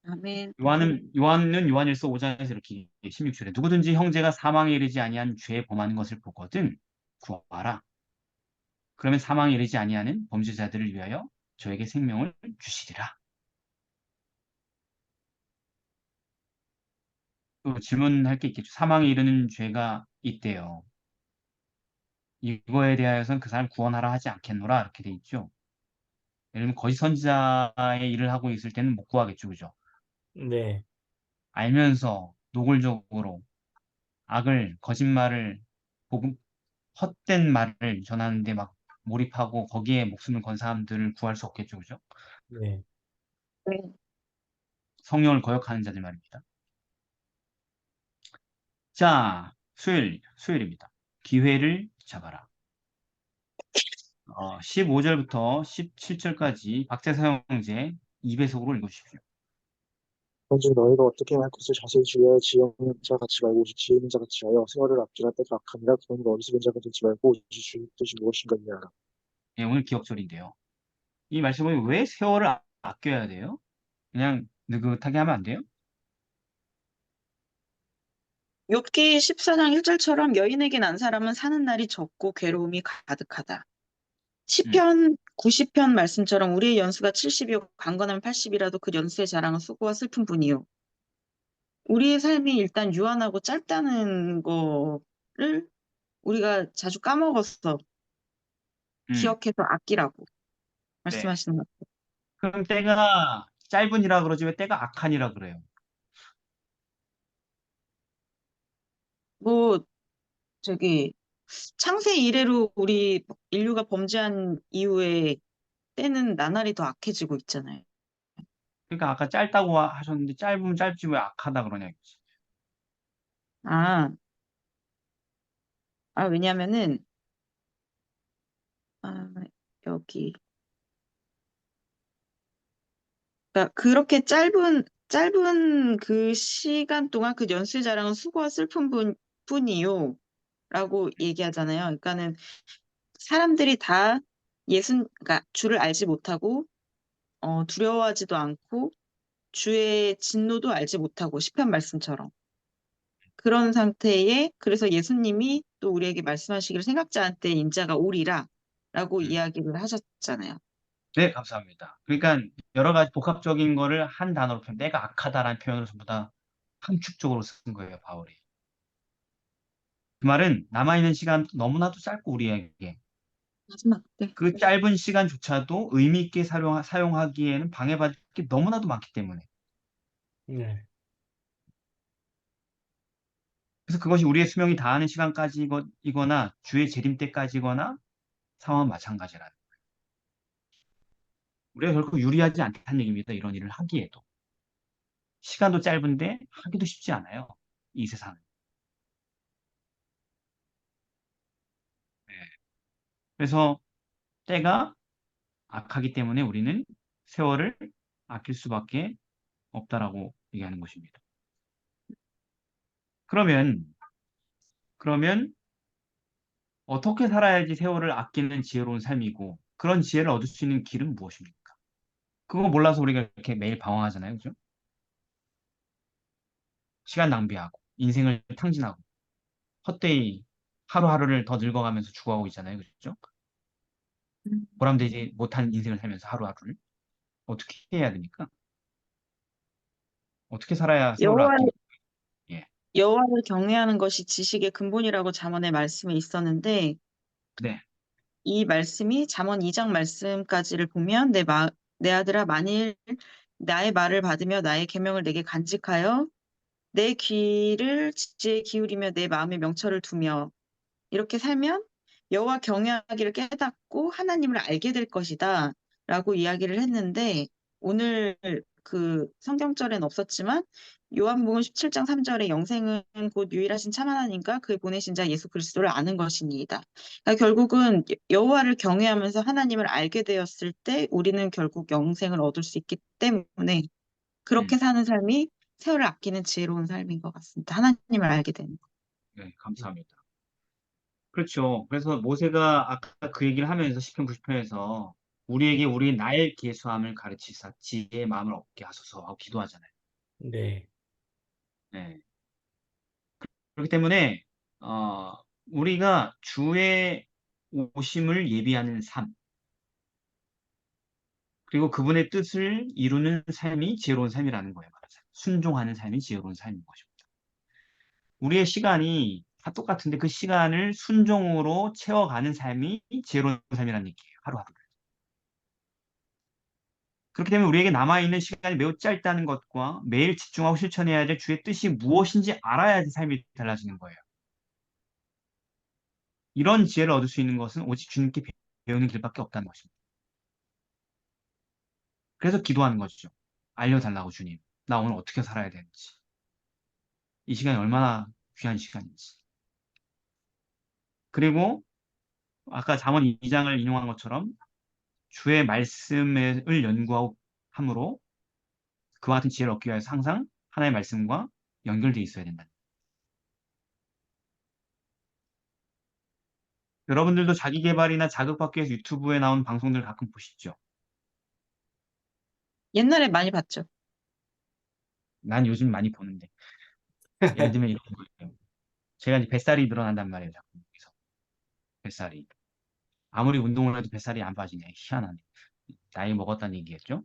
아멘. 요한은 요한일서 5장에서 이렇게 16절에 누구든지 형제가 사망에 이르지 아니한 죄에 범하는 것을 보거든 구하라. 그러면 사망에 이르지 아니하는 범죄자들을 위하여 저에게 생명을 주시리라. 또 질문할 게 있겠죠. 사망에 이르는 죄가 있대요. 이거에 대하여서는 그 사람 구원하라 하지 않겠노라 이렇게 돼 있죠. 예를 들면 거짓 선지자의 일을 하고 있을 때는 못 구하겠죠, 그죠? 네, 알면서 노골적으로 악을 거짓말을 복음 헛된 말을 전하는데 막 몰입하고 거기에 목숨을 건 사람들을 구할 수 없겠죠, 그죠? 네. 네. 성령을 거역하는 자들 말입니다. 자, 수요일입니다. 기회를 잡아라. 15절부터 17절까지 박재사 형제 2배속으로 읽어주십시오. 먼저 너희가 어떻게 할 것을 자세히 주의하여 지혜 없는 자 같이 말고 오직 지혜 있는 자 같이 하여 생활을 아끼라 때가 악하니라. 그러니까 어리석은 자가 되지 말고 오직 주의 뜻이 무엇인가 이해하라. 예, 오늘 기억절인데요. 이 말씀은 왜 세월을 아껴야 돼요? 그냥 느긋하게 하면 안 돼요? 욥기 14장 1절처럼 여인에게 난 사람은 사는 날이 적고 괴로움이 가득하다. 시편 90편 말씀처럼 우리의 연수가 70이요 강건하면 80이라도 그 연수의 자랑은 수고와 슬픈 뿐이요. 우리의 삶이 일단 유한하고 짧다는 거를 우리가 자주 까먹어서 음, 기억해서 아끼라고 네. 말씀하시는 것 같아요. 그럼 때가 짧으니라 그러지 왜 때가 악하니라 그래요? 뭐 저기 창세 이래로 우리 인류가 범죄한 이후에 때는 나날이 더 악해지고 있잖아요. 그러니까 아까 짧다고 하셨는데 짧으면 짧지 왜 악하다 그러냐 이거지. 아, 왜냐면은 아, 여기 그러니까 그렇게 짧은 그 시간 동안 그 연수의 자랑은 수고와 슬픈 뿐이요. 라고 얘기하잖아요. 그러니까는 사람들이 다 그러니까 주를 알지 못하고, 두려워하지도 않고, 주의 진노도 알지 못하고, 시편 말씀처럼. 그런 상태에, 그래서 예수님이 또 우리에게 말씀하시기를 생각지 않을 때 인자가 오리라, 라고 음. 이야기를 하셨잖아요. 네, 감사합니다. 그러니까 여러 가지 복합적인 거를 한 단어로 때가 악하다라는 표현을 전부 다 함축적으로 쓴 거예요, 바울이. 그 말은 남아있는 시간 너무나도 짧고 우리에게 마지막 때. 그 짧은 시간조차도 의미 있게 사용하기에는 방해받을 게 너무나도 많기 때문에. 네. 그래서 그것이 우리의 수명이 다하는 시간까지이거나 주의 재림 때까지거나 상황은 마찬가지라는 거예요. 우리가 결코 유리하지 않다는 얘기입니다. 이런 일을 하기에도. 시간도 짧은데 하기도 쉽지 않아요. 이 세상은. 네. 그래서 때가 악하기 때문에 우리는 세월을 아낄 수밖에 없다라고 얘기하는 것입니다. 그러면 어떻게 살아야지 세월을 아끼는 지혜로운 삶이고 그런 지혜를 얻을 수 있는 길은 무엇입니까? 그거 몰라서 우리가 이렇게 매일 방황하잖아요. 그죠? 시간 낭비하고 인생을 탕진하고 헛되이 하루하루를 더 늙어가면서 죽어가고 있잖아요. 그죠? 음. 보람되지 못한 인생을 살면서 하루하루를 어떻게 해야 됩니까? 어떻게 살아야 세월을 여호와, 아끼는 예. 여호와를 경외하는 것이 지식의 근본이라고 잠언의 말씀에 있었는데, 네. 이 말씀이 잠언 2장 말씀까지를 보면 내 아들아 만일 나의 말을 받으며 나의 계명을 내게 간직하여 내 귀를 지혜에 기울이며 내 마음에 명철을 두며 이렇게 살면 여호와 경외하기를 깨닫고 하나님을 알게 될 것이다 라고 이야기를 했는데 오늘 그 성경절엔 없었지만 요한복음 17장 3절에 영생은 곧 유일하신 참 하나님과 그의 보내신 자 예수 그리스도를 아는 것이니이다. 그러니까 결국은 여호와를 경외하면서 하나님을 알게 되었을 때 우리는 결국 영생을 얻을 수 있기 때문에 음, 그렇게 사는 삶이 세월을 아끼는 지혜로운 삶인 것 같습니다. 하나님을 알게 되는 것. 네, 감사합니다. 그렇죠. 그래서 모세가 아까 그 얘기를 하면서 시편 90편에서 우리에게 우리 나의 계수함을 가르치사 지혜의 마음을 얻게 하소서 하고 기도하잖아요. 네. 네. 그렇기 때문에 우리가 주의 오심을 예비하는 삶, 그리고 그분의 뜻을 이루는 삶이 지혜로운 삶이라는 거예요. 순종하는 삶이 지혜로운 삶인 것입니다. 우리의 시간이 다 똑같은데 그 시간을 순종으로 채워가는 삶이 지혜로운 삶이라는 얘기예요. 하루하루. 그렇기 때문에 우리에게 남아있는 시간이 매우 짧다는 것과 매일 집중하고 실천해야 될 주의 뜻이 무엇인지 알아야지 삶이 달라지는 거예요. 이런 지혜를 얻을 수 있는 것은 오직 주님께 배우는 길밖에 없다는 것입니다. 그래서 기도하는 것이죠. 알려달라고 주님. 나 오늘 어떻게 살아야 되는지. 이 시간이 얼마나 귀한 시간인지. 그리고 아까 잠언 2장을 인용한 것처럼 주의 말씀을 연구하고 함으로 그와 같은 지혜를 얻기 위해서 항상 하나의 말씀과 연결되어 있어야 된다. 여러분들도 자기 개발이나 자극받기 위해서 유튜브에 나온 방송들 가끔 보시죠. 옛날에 많이 봤죠. 난 요즘 많이 보는데. 예를 들면 이런 거예요. 제가 이제 뱃살이 늘어난단 말이에요. 자꾸 여기서. 뱃살이. 아무리 운동을 해도 뱃살이 안 빠지네. 희한하네. 나이 먹었다는 얘기겠죠?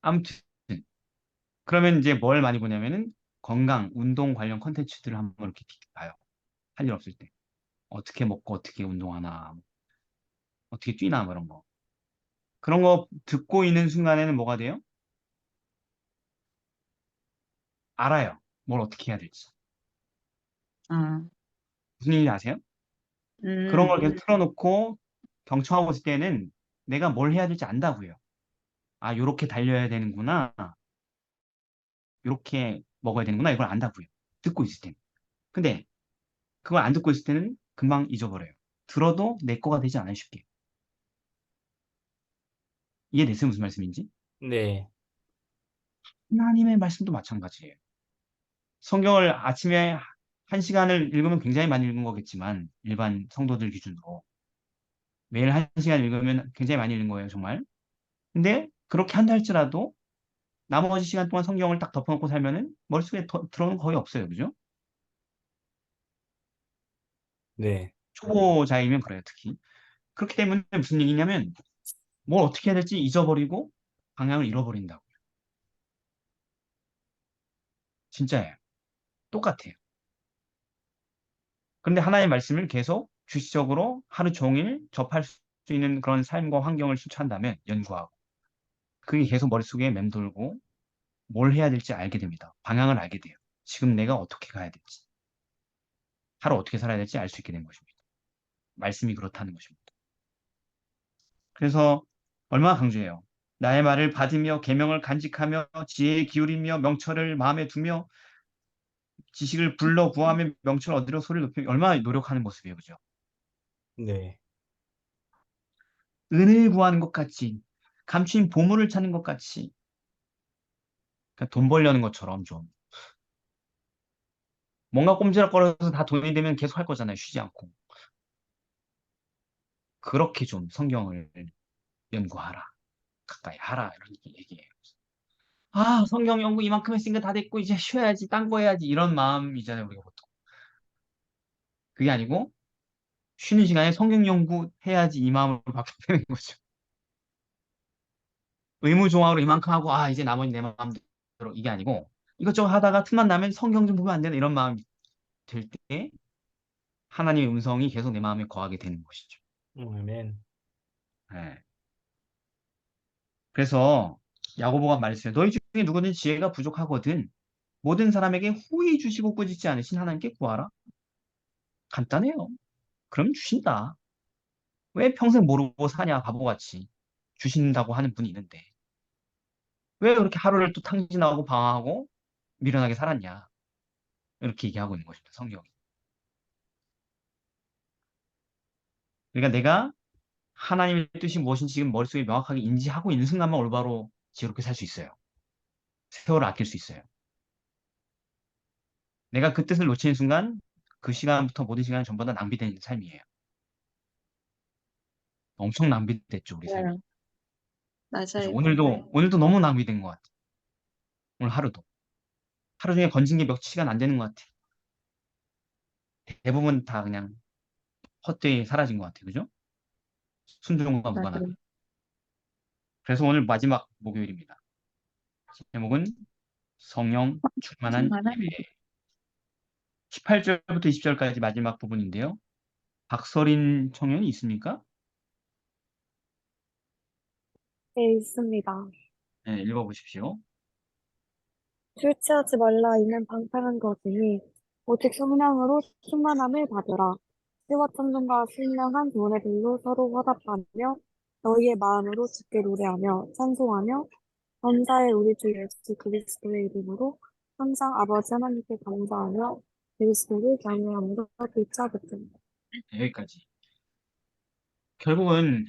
아무튼 그러면 이제 뭘 많이 보냐면은 건강, 운동 관련 컨텐츠들을 한번 이렇게 봐요. 할 일 없을 때. 어떻게 먹고 어떻게 운동하나, 어떻게 뛰나 뭐 이런 거. 그런 거 듣고 있는 순간에는 뭐가 돼요? 알아요. 뭘 어떻게 해야 될지. 아, 무슨 얘기인지 아세요? 그런 걸 계속 음, 틀어놓고 경청하고 있을 때는 내가 뭘 해야 될지 안다고요. 아, 요렇게 달려야 되는구나. 요렇게 먹어야 되는구나. 이걸 안다고요. 듣고 있을 때는. 근데 그걸 안 듣고 있을 때는 금방 잊어버려요. 들어도 내 거가 되지 않아요, 쉽게. 이해됐어요? 무슨 말씀인지? 네, 하나님의 말씀도 마찬가지예요. 성경을 아침에 한 시간을 읽으면 굉장히 많이 읽은 거겠지만, 일반 성도들 기준으로. 매일 한 시간 읽으면 굉장히 많이 읽은 거예요, 정말. 근데 그렇게 한다 할지라도 나머지 시간 동안 성경을 딱 덮어놓고 살면은 머릿속에 들어오는 거 거의 없어요. 그죠? 네, 초보자이면 그래요, 특히. 그렇기 때문에 무슨 얘기냐면, 뭘 어떻게 해야 될지 잊어버리고 방향을 잃어버린다고. 진짜예요. 똑같아요. 그런데 하나의 말씀을 계속 주시적으로 하루 종일 접할 수 있는 그런 삶과 환경을 실천한다면, 연구하고, 그게 계속 머릿속에 맴돌고, 뭘 해야 될지 알게 됩니다. 방향을 알게 돼요. 지금 내가 어떻게 가야 될지, 하루 어떻게 살아야 될지 알 수 있게 된 것입니다. 말씀이 그렇다는 것입니다. 그래서 얼마나 강조해요. 나의 말을 받으며 계명을 간직하며 지혜에 기울이며 명철을 마음에 두며 지식을 불러 구하며 명철을 얻으려 소리를 높이며 얼마나 노력하는 모습이에요. 그죠? 네, 은을 구하는 것 같이 감추인 보물을 찾는 것 같이 그러니까 돈 벌려는 것처럼 좀 뭔가 꼼지락거려서 다 돈이 되면 계속 할 거잖아요. 쉬지 않고. 그렇게 좀 성경을 연구하라. 가까이 하라. 이런 얘기예요. 아, 성경 연구 이만큼 했으니까 다 됐고 이제 쉬어야지. 딴 거 해야지. 이런 마음이잖아요. 우리가 보통. 그게 아니고 쉬는 시간에 성경 연구해야지 이 마음으로 바뀌는 거죠. 의무종합으로 이만큼 하고 아 이제 나머지 내 마음대로 이게 아니고 이것저것 하다가 틈만 나면 성경 좀 보면 안 되나 이런 마음이 들 때 하나님의 음성이 계속 내 마음에 거하게 되는 것이죠. 아멘. 예. 그래서 야고보가 말했어요. 너희 중에 누구든 지혜가 부족하거든 모든 사람에게 호의 주시고 꾸짖지 않으신 하나님께 구하라. 간단해요. 그럼 주신다. 왜 평생 모르고 사냐 바보같이 주신다고 하는 분이 있는데 왜 그렇게 하루를 또 탕진하고 방황하고 미련하게 살았냐 이렇게 얘기하고 있는 것입니다. 성경이. 그러니까 내가 하나님의 뜻이 무엇인지 지금 머릿속에 명확하게 인지하고 있는 순간만 올바로 지혜롭게 살 수 있어요. 세월을 아낄 수 있어요. 내가 그 뜻을 놓치는 순간 그 시간부터 모든 시간이 전부 다 낭비된 삶이에요. 엄청 낭비됐죠, 우리 삶이. 네, 그죠? 맞아요. 오늘도 너무 낭비된 것 같아. 오늘 하루도. 하루 중에 건진 게 몇 시간 안 되는 것 같아. 대부분 다 그냥 헛되이 사라진 것 같아. 그죠? 순종과 무관하게. 맞아요. 그래서 오늘 마지막 목요일입니다. 제목은 성령 충만한 충만한 예배. 18절부터 20절까지 마지막 부분인데요. 박서린 청년이 있습니까? 네, 있습니다. 네, 읽어보십시오. 술 취하지 말라 이는 방탕한 것이니 오직 성령으로 충만함을 받으라. 시와 찬송과 신령한 노래들로 서로 화답하며 너희의 마음으로 주께 노래하며 찬송하며 범사의 우리 주 예수 그리스도의 이름으로 항상 아버지 하나님께 감사하며 그리스도를 경외함으로 빌자붙습니다. 네, 여기까지. 결국은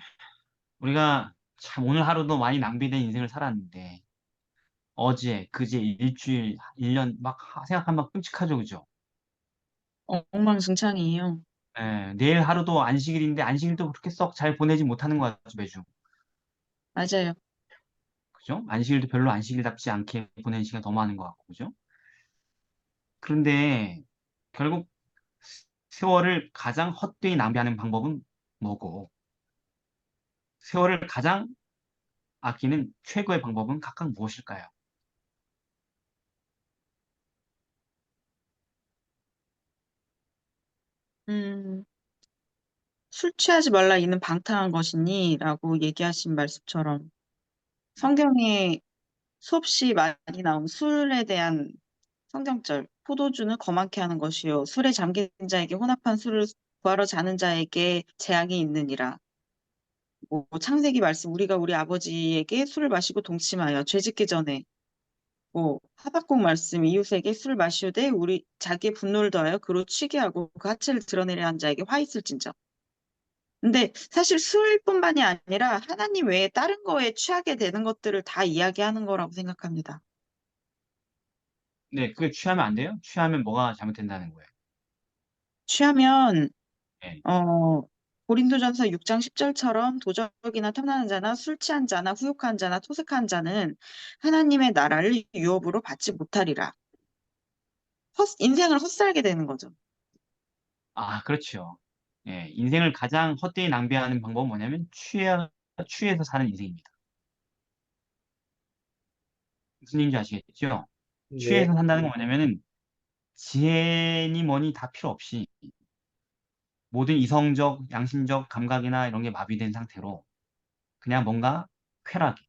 우리가 참 오늘 하루도 많이 낭비된 인생을 살았는데 어제, 그제, 일주일, 1년 막 생각하면 막 끔찍하죠, 그죠? 엉망진창이에요. 예, 내일 하루도 안식일인데 안식일도 그렇게 썩 잘 보내지 못하는 것 같죠, 매주. 맞아요. 그죠? 안식일도 별로 안식일답지 않게 보내는 시간 더 많은 것 같고, 그죠? 그런데 결국 세월을 가장 헛되이 낭비하는 방법은 뭐고, 세월을 가장 아끼는 최고의 방법은 각각 무엇일까요? 음, 술 취하지 말라 이는 방탕한 것이니라고 얘기하신 말씀처럼 성경에 수없이 많이 나온 술에 대한 성경절, 포도주는 거만케 하는 것이요 술에 잠긴 자에게 혼합한 술을 구하러 자는 자에게 재앙이 있느니라. 뭐 창세기 말씀 우리가 우리 아버지에게 술을 마시고 동침하여 죄짓기 전에 뭐 하박국 말씀 이웃에게 술을 마시되 우리 자기의 분노를 더하여 그로 취게 하고 그 하체를 드러내려 한 자에게 화 있을진저. 근데 사실 술뿐만이 아니라 하나님 외에 다른 거에 취하게 되는 것들을 다 이야기하는 거라고 생각합니다. 네, 그게 취하면 안 돼요? 취하면 뭐가 잘못된다는 거예요? 취하면 네. 고린도전서 6장 10절처럼 도적이나 탐나는 자나 술 취한 자나 후욕한 자나 토색한 자는 하나님의 나라를 유업으로 받지 못하리라. 인생을 헛살게 되는 거죠. 아, 그렇죠. 예, 인생을 가장 헛되이 낭비하는 방법은 뭐냐면 취해서 사는 인생입니다. 무슨 얘기인지 아시겠죠? 네, 취해서 산다는 건 뭐냐면은 지혜니 뭐니 다 필요 없이 모든 이성적, 양심적 감각이나 이런 게 마비된 상태로 그냥 뭔가 쾌락에,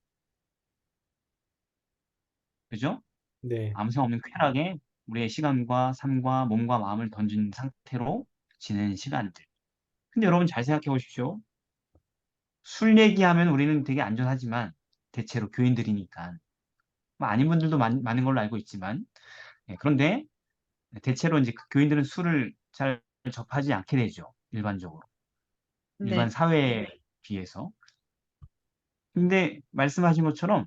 그죠? 네, 아무 생각 없는 쾌락에 우리의 시간과 삶과 몸과 마음을 던진 상태로 지내는 시간들. 근데 여러분 잘 생각해 보십시오. 술 얘기하면 우리는 되게 안전하지만 대체로 교인들이니까 뭐 아닌 분들도 많은 걸로 알고 있지만 예, 그런데 대체로 이제 그 교인들은 술을 잘 접하지 않게 되죠. 일반적으로. 일반 네. 사회에 비해서. 근데 말씀하신 것처럼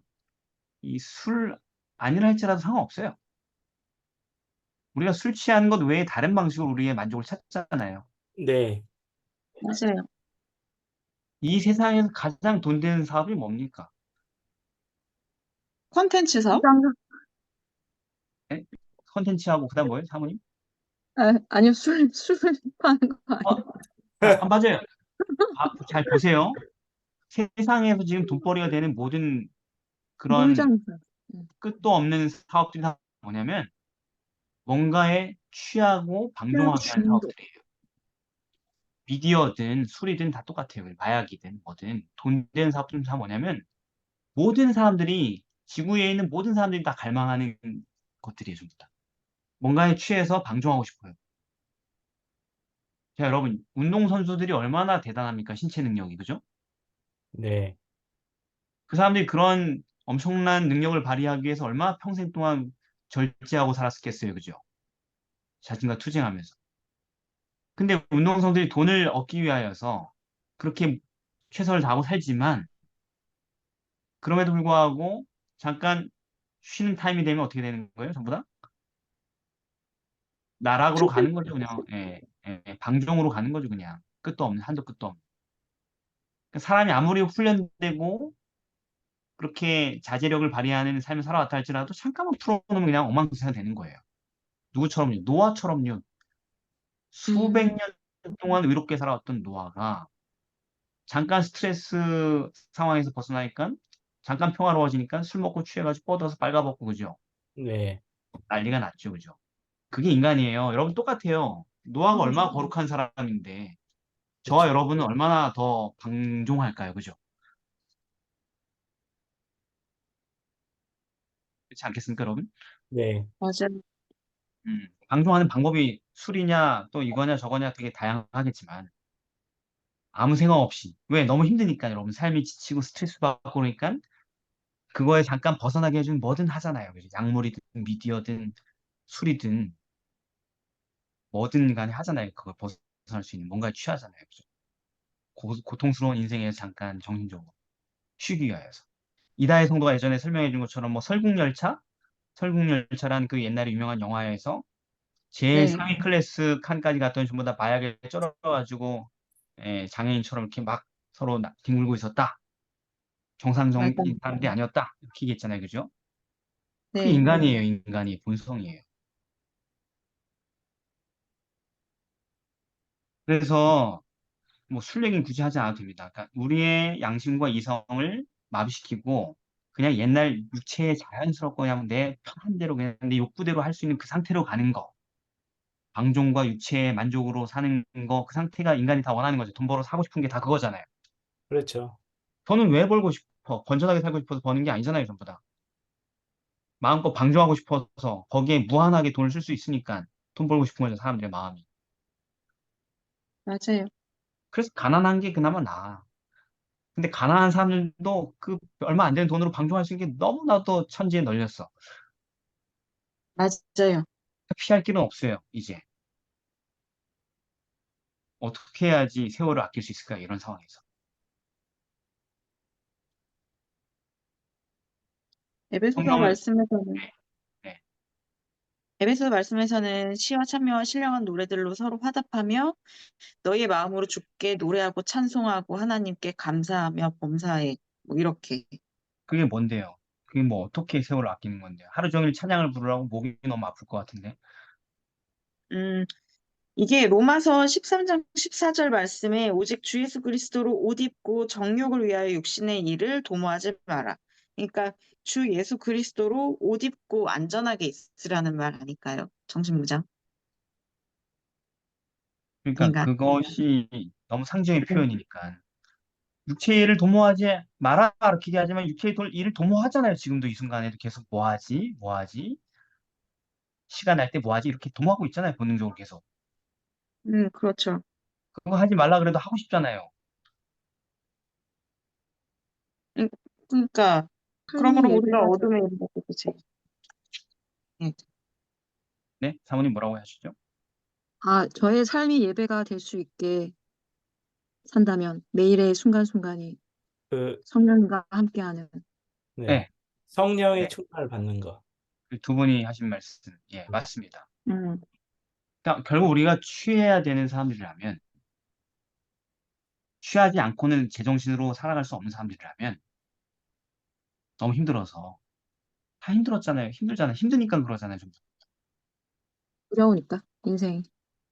이 술 아니라 할지라도 상관없어요. 우리가 술 취하는 것 외에 다른 방식으로 우리의 만족을 찾잖아요. 네. 맞아요. 이 세상에서 가장 돈 되는 사업이 뭡니까? 콘텐츠 사업? 예? 컨텐츠하고 그다음 뭐예요, 사모님? 아니요, 술 파는 거 어, 아니에요. 맞아요. 잘 보세요. 세상에서 지금 돈벌이가 되는 모든 그런 물장사. 끝도 없는 사업들이 다 뭐냐면 뭔가에 취하고 취하고 방종하게 하는 중독. 사업들이에요. 미디어든 술이든 다 똑같아요. 마약이든 뭐든 돈 되는 사업들은 다 뭐냐면 모든 사람들이 지구에 있는 모든 사람들이 다 갈망하는 것들이에요. 전부 다. 뭔가에 취해서 방종하고 싶어요. 자, 여러분 운동선수들이 얼마나 대단합니까? 신체 능력이 그죠? 네, 그 사람들이 그런 엄청난 능력을 발휘하기 위해서 얼마나 평생 동안 절제하고 살았겠어요. 그죠? 자신과 투쟁하면서. 근데 운동선수들이 돈을 얻기 위하여서 그렇게 최선을 다하고 살지만 그럼에도 불구하고 잠깐 쉬는 타임이 되면 어떻게 되는 거예요? 전부 다? 나락으로 가는 거죠, 그냥. 예, 예, 방종으로 가는 거죠, 그냥. 끝도 없는, 한도 끝도 없는. 그러니까 사람이 아무리 훈련되고 그렇게 자제력을 발휘하는 삶을 살아왔다 할지라도 잠깐만 풀어놓으면 그냥 엉망진창이 되는 거예요. 누구처럼요? 노아처럼요. 수백 음, 년 동안 의롭게 살아왔던 노아가 잠깐 스트레스 상황에서 벗어나니까 잠깐 평화로워지니까 술 먹고 취해가지고 뻗어서 빨가벗고 그죠? 네, 난리가 났죠, 그죠? 그게 인간이에요. 여러분 똑같아요. 노아가 얼마나 거룩한 사람인데 저와 그렇죠. 여러분은 얼마나 더 방종할까요? 그죠? 그렇지 않겠습니까, 여러분? 네, 맞아요. 방종하는 방법이 술이냐 또 이거냐 저거냐 되게 다양하겠지만 아무 생각 없이 왜 너무 힘드니까 여러분 삶이 지치고 스트레스 받고 그러니까 그거에 잠깐 벗어나게 해주는 뭐든 하잖아요. 그죠? 약물이든 미디어든 술이든 뭐든 간에 하잖아요. 그걸 벗어날 수 있는 뭔가에 취하잖아요. 그죠? 고통스러운 인생에서 잠깐 정신적으로 쉬기 위하여서. 이다혜 성도가 예전에 설명해 준 것처럼 뭐 설국열차? 설국열차란 그 옛날에 유명한 영화에서 제일 네, 상위 클래스 칸까지 갔더니 전부 다 마약에 쩔어가지고 장애인처럼 이렇게 막 서로 뒹굴고 있었다. 정상적인 맞아요. 사람들이 아니었다. 이렇게 얘기했잖아요. 그죠? 그게 네, 인간이에요. 인간이 본성이에요. 그래서 뭐 술 얘기는 굳이 하지 않아도 됩니다. 그러니까 우리의 양심과 이성을 마비시키고 그냥 옛날 육체의 자연스럽고 그냥 내 편한 대로 그냥 내 욕구대로 할 수 있는 그 상태로 가는 거. 방종과 육체의 만족으로 사는 거, 그 상태가 인간이 다 원하는 거죠. 돈 벌어 사고 싶은 게 다 그거잖아요. 그렇죠. 돈은 왜 벌고 싶어? 건전하게 살고 싶어서 버는 게 아니잖아요, 전부 다. 마음껏 방종하고 싶어서 거기에 무한하게 돈을 쓸 수 있으니까 돈 벌고 싶은 거죠, 사람들의 마음이. 맞아요. 그래서 가난한 게 그나마 나아. 근데 가난한 사람들도 그 얼마 안 되는 돈으로 방종할 수 있는 게 너무나도 천지에 널렸어. 맞아요. 피할 길은 없어요, 이제. 어떻게 해야지 세월을 아낄 수 있을까, 이런 상황에서. 에베소서 성경을, 말씀에서는 네. 에베소 말씀에서는 시와 찬미와 신령한 노래들로 서로 화답하며 너희의 마음으로 주께 노래하고 찬송하고 하나님께 감사하며 범사에 뭐 이렇게. 그게 뭔데요? 그게 뭐 어떻게 세월을 아끼는 건데요? 하루 종일 찬양을 부르라고 목이 너무 아플 것 같은데. 음, 이게 로마서 13장 14절 말씀에 오직 주 예수 그리스도로 옷 입고 정욕을 위하여 육신의 일을 도모하지 마라. 그러니까 주 예수 그리스도로 옷 입고 안전하게 있으라는 말 아닐까요? 정신무장 그러니까 아닌가? 그것이 너무 상징의 네. 표현이니까. 육체의 일을 도모하지 마라, 이렇게 얘기하지만 육체의 일을 도모하잖아요. 지금도 이 순간에도 계속 뭐 하지? 뭐 하지? 시간 날 때 뭐 하지? 이렇게 도모하고 있잖아요. 본능적으로 계속. 그렇죠. 그거 하지 말라 그래도 하고 싶잖아요. 음, 그러니까 삶이 그러므로 우리가 예배가 될, 어둠의 일을 벗고 그치? 네. 네? 사모님 뭐라고 하시죠? 저의 삶이 예배가 될 수 있게 산다면 매일의 순간순간이 그, 성령과 함께하는 네. 네. 성령의 네. 충만을 받는 거. 그두 분이 하신 말씀. 예, 맞습니다. 음, 그러니까 결국 우리가 취해야 되는 사람들이라면 취하지 않고는 제정신으로 살아갈 수 없는 사람들이라면 너무 힘들어서 다 힘들었잖아요. 힘들잖아요. 힘드니까 그러잖아요. 좀. 두려우니까 인생이.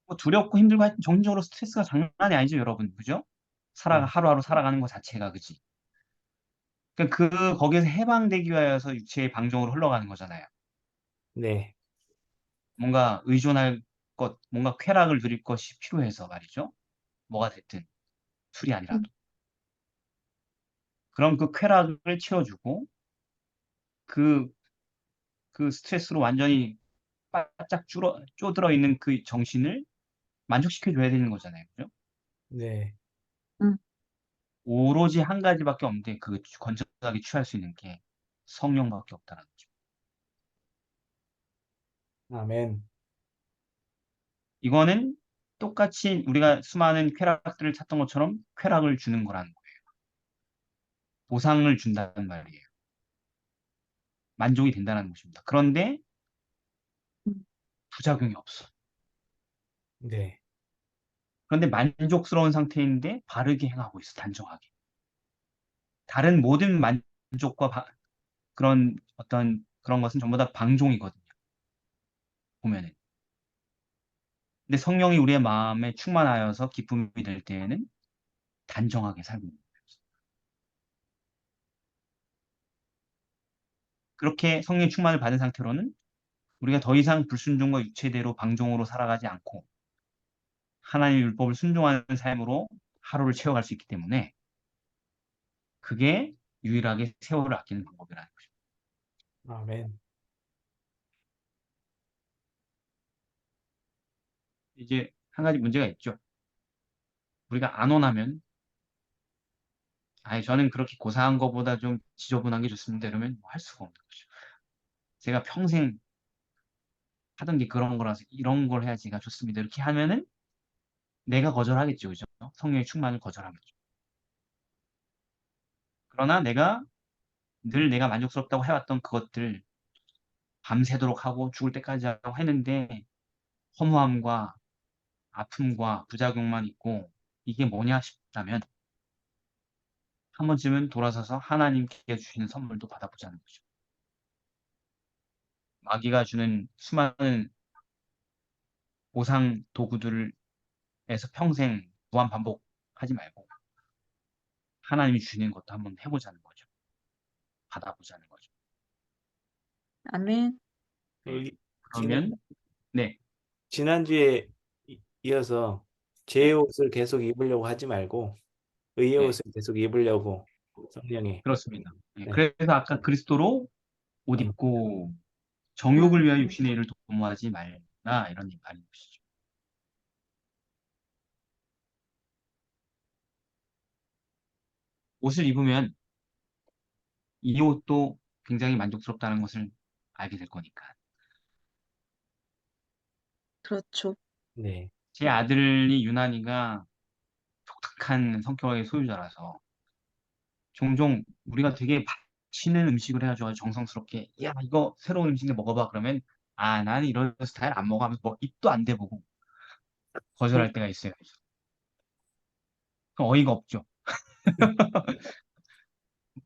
뭐 두렵고 힘들고 하여튼 정신적으로 스트레스가 장난이 아니죠, 여러분. 그죠? 네. 하루하루 살아가는 것 자체가 그지. 그러니까 거기에서 해방되기 위하여서 육체의 방종으로 흘러가는 거잖아요. 네. 뭔가 의존할 것, 뭔가 쾌락을 누릴 것이 필요해서 말이죠. 뭐가 됐든 술이 음, 아니라도. 그럼 그 쾌락을 채워주고 그, 그 스트레스로 완전히 바짝 쪼들어 있는 그 정신을 만족시켜줘야 되는 거잖아요. 그죠? 네. 음, 오로지 한 가지밖에 없는데 그 건전하게 취할 수 있는 게 성령밖에 없다는 거죠. 아멘. 이거는 똑같이 우리가 수많은 쾌락들을 찾던 것처럼 쾌락을 주는 거라는 거예요. 보상을 준다는 말이에요. 만족이 된다는 것입니다. 그런데 음. 부작용이 없어. 네. 그런데 만족스러운 상태인데 바르게 행하고 있어, 단정하게. 다른 모든 만족과 그런 어떤 그런 것은 전부 다 방종이거든요. 보면은. 근데 성령이 우리의 마음에 충만하여서 기쁨이 될 때에는 단정하게 살고 있는 거예요. 그렇게 성령 충만을 받은 상태로는 우리가 더 이상 불순종과 육체대로 방종으로 살아가지 않고 하나님의 율법을 순종하는 삶으로 하루를 채워갈 수 있기 때문에 그게 유일하게 세월을 아끼는 방법이라는 거죠. 아멘. 이제 한 가지 문제가 있죠. 우리가 안 원하면 아니 저는 그렇게 고사한 것보다 좀 지저분한 게 좋습니다. 이러면 뭐 할 수가 없는 거죠. 제가 평생 하던 게 그런 거라서 이런 걸 해야지가 좋습니다. 이렇게 하면은 내가 거절하겠죠. 그죠? 성령의 충만을 거절하겠죠. 그러나 내가 만족스럽다고 해왔던 그것들 밤새도록 하고 죽을 때까지 하고 했는데 허무함과 아픔과 부작용만 있고 이게 뭐냐 싶다면 한 번쯤은 돌아서서 하나님께 주시는 선물도 받아보자는 거죠. 마귀가 주는 수많은 보상 도구들에서 평생 무한 반복하지 말고 하나님이 주시는 것도 한번 해보자는 거죠. 받아보자는 거죠. 아멘. 여기 그러면 네, 지난주에 이어서 죄의 옷을 계속 입으려고 하지 말고 의의 네, 옷을 계속 입으려고 성령이. 그렇습니다. 네, 네. 그래서 아까 그리스도로 옷 음, 입고 정욕을 위하여 육신의 일을 도모하지 말라 이런 말인 것이죠. 옷을 입으면 이 옷도 굉장히 만족스럽다는 것을 알게 될 거니까. 그렇죠. 네. 제 아들이 유난히가 독특한 성격의 소유자라서 종종 우리가 되게 맛있는 음식을 해가지고 정성스럽게 야 이거 새로운 음식을 먹어봐 그러면 아 나는 이런 스타일 안 먹어 하면서 뭐 입도 안 대보고 거절할 때가 있어요. 그럼 어이가 없죠.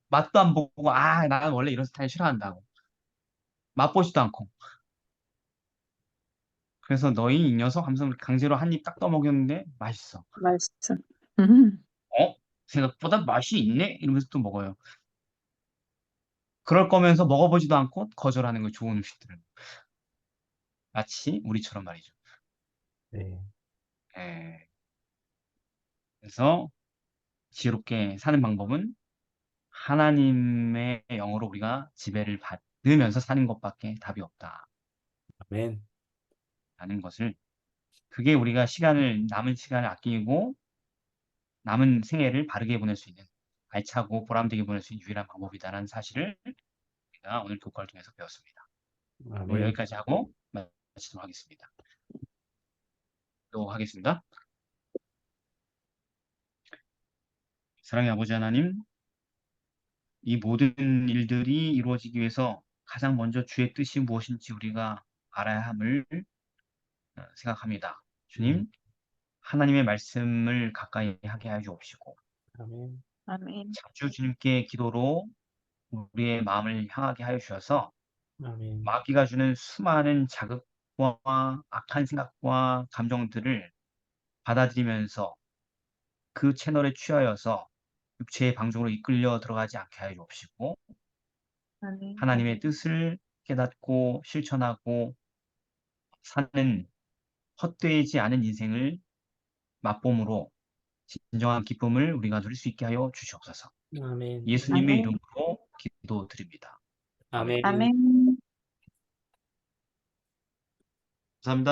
맛도 안 보고 아 나는 원래 이런 스타일 싫어한다고 맛보지도 않고 그래서 너희 이 녀석 하면서 강제로 한 입 딱 떠먹였는데 맛있어. 말씀. 어? 생각보다 맛이 있네? 이러면서 또 먹어요. 그럴 거면서 먹어보지도 않고 거절하는 거 좋은 음식들을. 마치 우리처럼 말이죠. 네. 예. 그래서 지혜롭게 사는 방법은 하나님의 영으로 우리가 지배를 받으면서 사는 것밖에 답이 없다라는 아멘. 것을 그게 우리가 남은 시간을 아끼고 남은 생애를 바르게 보낼 수 있는 알차고 보람되게 보낼 수 있는 유일한 방법이다라는 사실을 우리가 오늘 교과를 통해서 배웠습니다. 오늘 아멘. 여기까지 하고 마치도록 하겠습니다. 또 하겠습니다. 사랑의 아버지 하나님, 이 모든 일들이 이루어지기 위해서 가장 먼저 주의 뜻이 무엇인지 우리가 알아야 함을 생각합니다. 주님, 하나님의 말씀을 가까이 하게 하여 주옵시고, 아멘. 아멘. 자주 주님께 기도로 우리의 마음을 향하게 하여 주셔서 아멘. 마귀가 주는 수많은 자극과 악한 생각과 감정들을 받아들이면서 그 채널에 취하여서 육체의 방종으로 이끌려 들어가지 않게 하여 주옵시고, 아멘. 하나님의 뜻을 깨닫고 실천하고 사는 헛되지 않은 인생을 맛봄으로 진정한 기쁨을 우리가 누릴 수 있게 하여 주시옵소서. 아멘. 예수님의 아멘. 이름으로 기도드립니다. 아멘. 아멘. 아멘. 감사합니다.